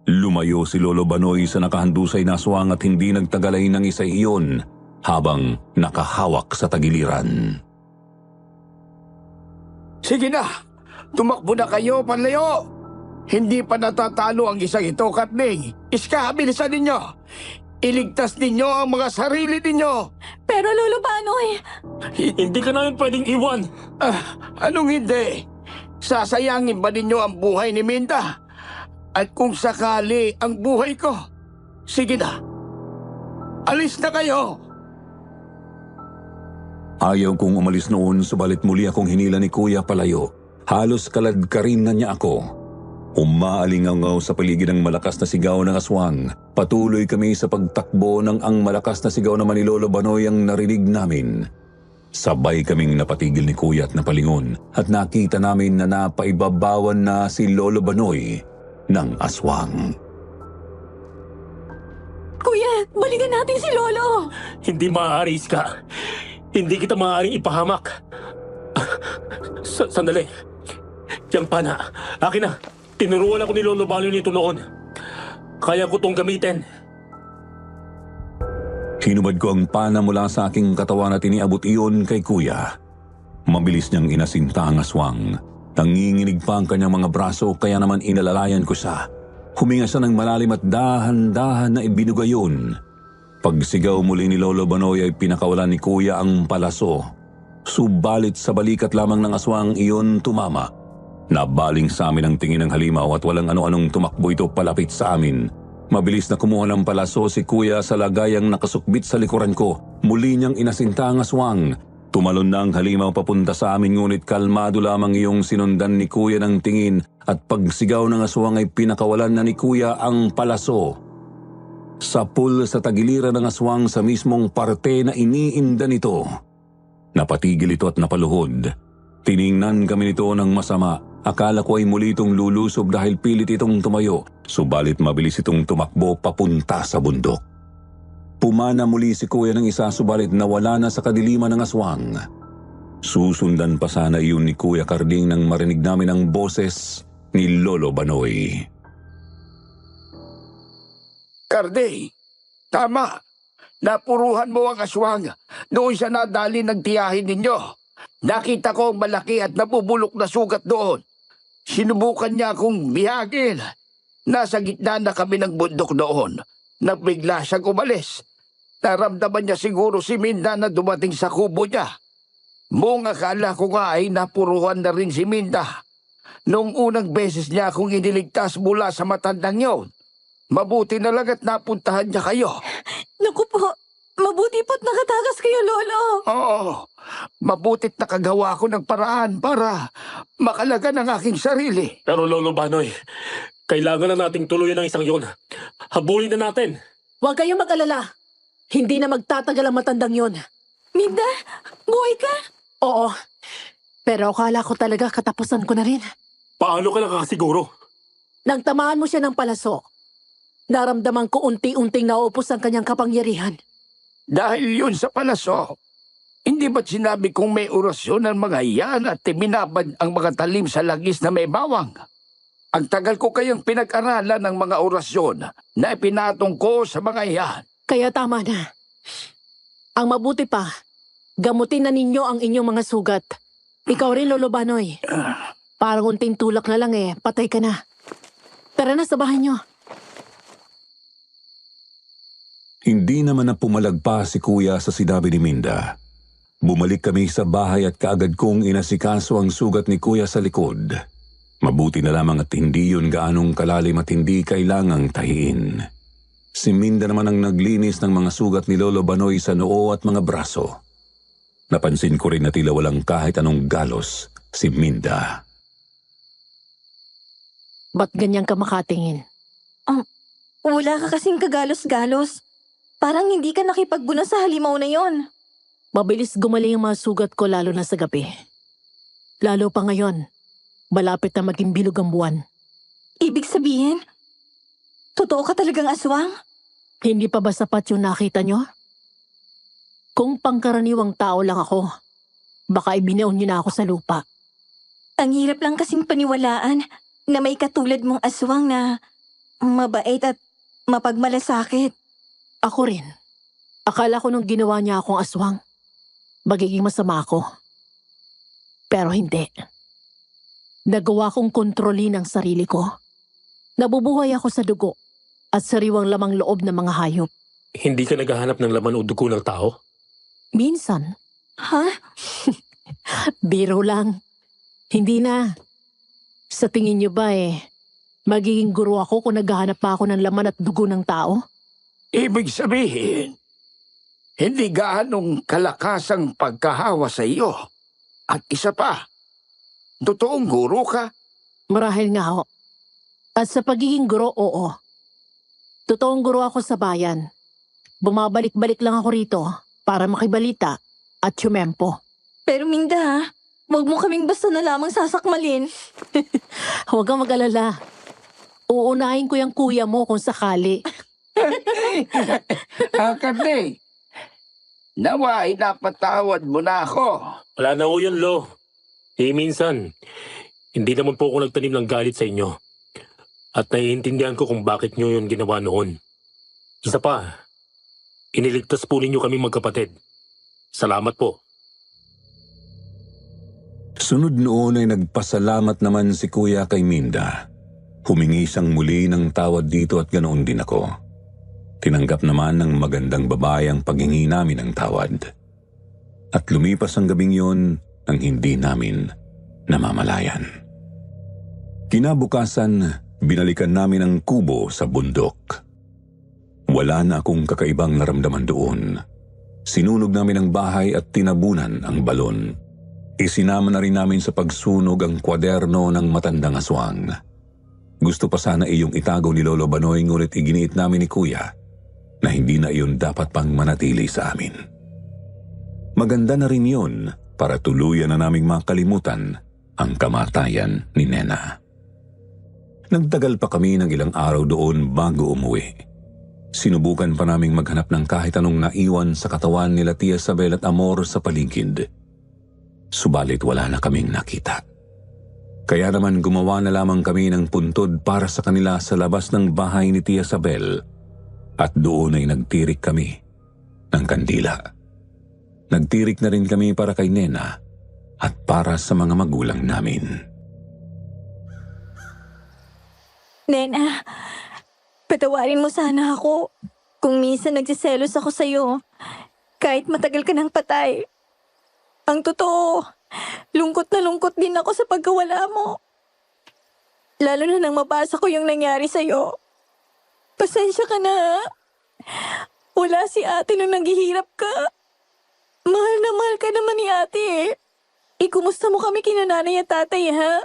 Lumayo si Lolo Banoy sa nakahandusay na aswang at hindi nagtagalay ng isa iyon habang nakahawak sa tagiliran. Sige na, tumakbo na kayo, panlayo. Hindi pa natatalo ang isang ito, Katning. Iska, bilisan ninyo. Iligtas ninyo ang mga sarili ninyo. Pero Lolo Banoy, Hindi ka namin pwedeng iwan. Anong hindi? Sasayangin ba ninyo ang buhay ni Minda? At kung sakali ang buhay ko, sige na. Alis na kayo. Ayaw kong umalis noon subalit muli akong hinila ni Kuya palayo. Halos kaladkarin na niya ako. Umaalingaw sa paligid ng malakas na sigaw ng aswang. Patuloy kami sa pagtakbo ng ang malakas na sigaw naman ni Lolo Banoy ang narinig namin. Sabay kaming napatigil ni Kuya at napalingon at nakita namin na napaibabawan na si Lolo Banoy ng aswang. Kuya, balikan natin si Lolo. Hindi maaari, Iska. Hindi kita maaaring ipahamak. Sandali. Yang pana, akin na. Tinuruan ako ni Lolo Banoy nito noon. Kaya ko tong gamitin. Hinubad ko ang pana mula sa aking katawan at iniabot iyon kay Kuya. Mabilis niyang inasinta ang aswang. Nanginginig pa ang kanyang mga braso kaya naman inalalayan ko siya. Huminga siya ng malalim at dahan-dahan na ibinuga yun. Pagsigaw muli ni Lolo Banoy ay pinakawalan ni Kuya ang palaso. Subalit sa balikat lamang ng aswang iyon tumama. Nabaling sa amin ang tingin ng halimaw at walang ano-anong tumakbo ito palapit sa amin. Mabilis na kumuha ng palaso si kuya sa lagayang nakasukbit sa likuran ko. Muli niyang inasinta ang aswang. Tumalon na ang halimaw papunta sa amin ngunit kalmado lamang iyong sinundan ni kuya ng tingin at pagsigaw ng aswang ay pinakawalan na ni kuya ang palaso. Sapul sa tagiliran ng aswang sa mismong parte na iniinda nito. Napatigil ito at napaluhod. Tiningnan kami nito ng masama. Akala ko ay muli itong lulusob dahil pilit itong tumayo, subalit mabilis itong tumakbo papunta sa bundok. Pumana muli si kuya ng isa subalit nawala na sa kadiliman ng aswang. Susundan pa sana iyon ni Kuya Karding nang marinig namin ang boses ni Lolo Banoy. Karday, tama. Napuruhan mo ang aswang. Doon siya nadali ng tiyahin ninyo. Nakita ko ang malaki at nabubulok na sugat doon. Sinubukan niya akong bihagin. Nasa gitna na kami ng bundok noon. Nabigla siyang umalis. Naramdaman niya siguro si Minda na dumating sa kubo niya. Buong akala ko nga ay napuruhan na rin si Minda. Noong unang beses niya akong iniligtas mula sa matandang yon. Mabuti na lang at napuntahan niya kayo. Naku po, mabuti po't nakatakas kayo, Lolo. Oo, mabutit nakagawa ko ng paraan para makalaga ng aking sarili. Pero Lolo Banoy, kailangan na nating tuluyan ang isang yon. Habulin na natin. Huwag kayong mag-alala. Hindi na magtatagal ang matandang yon. Minda, buhay ka? Oo. Pero akala ko talaga katapusan ko na rin. Paano ka nakasiguro? Nang tamaan mo siya ng palaso, naramdaman ko unti-unting naupos ang kanyang kapangyarihan. Dahil yun sa palaso, hindi ba't sinabi kong may orasyon ng mga yan at minabad ang mga talim sa lagis na may bawang? Ang tagal ko kayang pinag-aralan ng mga orasyon na ipinatong ko sa mga yan. Kaya tama na. Ang mabuti pa, gamutin na ninyo ang inyong mga sugat. Ikaw rin, Lolo Banoy. Parang unting tulak na lang patay ka na. Tara na sa bahay nyo. Hindi naman na pumalagpa si kuya sa sinabi ni Minda. Bumalik kami sa bahay at kaagad kong inasikaso ang sugat ni kuya sa likod. Mabuti na lamang at hindi yun gaanong kalalim at hindi kailangang tahiin. Si Minda naman ang naglinis ng mga sugat ni Lolo Banoy sa noo at mga braso. Napansin ko rin na tila walang kahit anong galos si Minda. Ba't ganyan ka makatingin? Wala ka kasing kagalos-galos. Parang hindi ka nakipagbuno sa halimaw na yon. Mabilis gumaling ang mga sugat ko lalo na sa gabi. Lalo pa ngayon, malapit na maging bilog ang buwan. Ibig sabihin, totoo ka talagang aswang? Hindi pa ba sapat yung nakita nyo? Kung pangkaraniwang tao lang ako, baka ibineon nyo na ako sa lupa. Ang hirap lang kasing paniwalaan na may katulad mong aswang na mabait at mapagmalasakit. Ako rin. Akala ko nung ginawa niya akong aswang, magiging masama ako. Pero hindi. Nagawa kong kontrolin ang sarili ko. Nabubuhay ako sa dugo at sariwang lamang loob ng mga hayop. Hindi ka naghahanap ng laman o dugo ng tao? Minsan. Ha? Biro lang. Hindi na. Sa tingin niyo ba magiging guro ako kung naghahanap pa ako ng laman at dugo ng tao? Ibig sabihin, hindi gaanong kalakasang pagkahawa sa iyo. At isa pa, totoong guro ka? Marahil nga ho. At sa pagiging guro, oo. Totoong guro ako sa bayan. Bumabalik-balik lang ako rito para makibalita at yumempo. Pero Minda, wag mo kaming basta na lamang sasakmalin. Huwag kang mag-alala. Uunahin ko yung kuya mo kung sakali. Karday, nawa ay napatawad mo na ako. Wala na ho yan, Lo. Minsan, hindi naman po ako nagtanim ng galit sa inyo. At naiintindihan ko kung bakit nyo yun ginawa noon. Isa pa, iniligtas po ninyo kami magkapatid. Salamat po. Sunod noon ay nagpasalamat naman si kuya kay Minda. Humingi siyang muli ng tawad dito at ganoon din ako. Tinanggap naman ng magandang babae ang paghingi namin ng tawad. at lumipas ang gabing yon nang hindi namin namamalayan. Kinabukasan, binalikan namin ang kubo sa bundok. Wala na akong kakaibang naramdaman doon. Sinunog namin ang bahay at tinabunan ang balon. Isinama na rin namin sa pagsunog ang kwaderno ng matandang aswang. Gusto pa sana iyong itago ni Lolo Banoy, ngunit iginiit namin ni Kuya na hindi na iyon dapat pang manatili sa amin. Maganda na rin yun para tuluyan na naming makalimutan ang kamatayan ni Nena. Nagtagal pa kami ng ilang araw doon bago umuwi. Sinubukan pa naming maghanap ng kahit anong naiwan sa katawan nila Tia Isabel at Amor sa paligid. Subalit wala na kaming nakita. Kaya naman gumawa na lamang kami ng puntod para sa kanila sa labas ng bahay ni Tia Isabel at doon ay nagtirik kami ng kandila. Nagtirik na rin kami para kay Nena at para sa mga magulang namin. Nena, patawarin mo sana ako kung minsan nagsiselos ako sa'yo. Kahit matagal ka ng patay. Ang totoo, lungkot na lungkot din ako sa pagkawala mo. Lalo na nang mabasa ko yung nangyari sa'yo. Pasensya ka na, ha? Wala si ate nung naghihirap ka. Mahal na mahal ka naman ni ate, eh. Ikumusta mo kami kina nanay at tatay, ha?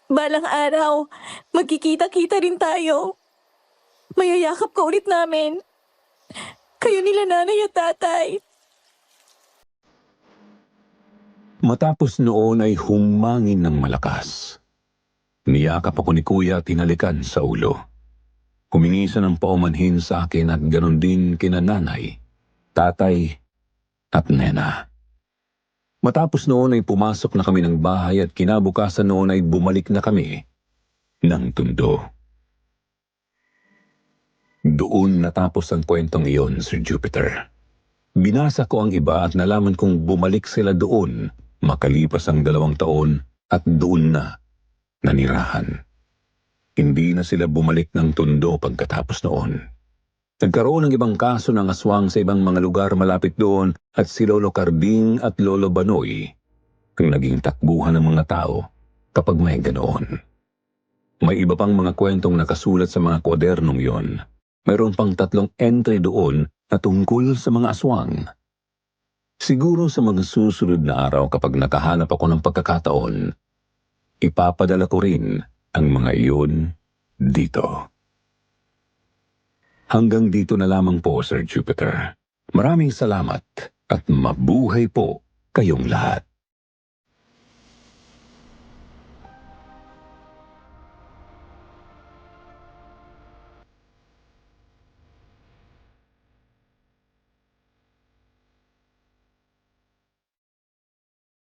Balang araw, magkikita-kita rin tayo. Mayayakap ka ulit namin. Kayo nila nanay at tatay. Matapos noon ay humangin ng malakas. Niyakap ako ni Kuya at tinalikan sa ulo. Humingi siya ng paumanhin sa akin at ganon din kina nanay, tatay at Nena. Matapos noon ay pumasok na kami ng bahay at kinabukasan noon ay bumalik na kami ng Tondo. Doon natapos ang kwentong iyon, Sir Jupiter. Binasa ko ang iba at nalaman kong bumalik sila doon makalipas ang 2 taon at doon na nanirahan. Hindi na sila bumalik ng Tondo pagkatapos noon. Nagkaroon ng ibang kaso ng aswang sa ibang mga lugar malapit doon at si Lolo Carding at Lolo Banoy ang naging takbuhan ng mga tao kapag may ganoon. May iba pang mga kwentong nakasulat sa mga kwadernong yon. Mayroon pang 3 entry doon na tungkol sa mga aswang. Siguro sa mga susunod na araw kapag nakahanap ako ng pagkakataon, ipapadala ko rin ang mga iyon dito. Hanggang dito na lamang po, Sir Jupiter. Maraming salamat at mabuhay po kayong lahat.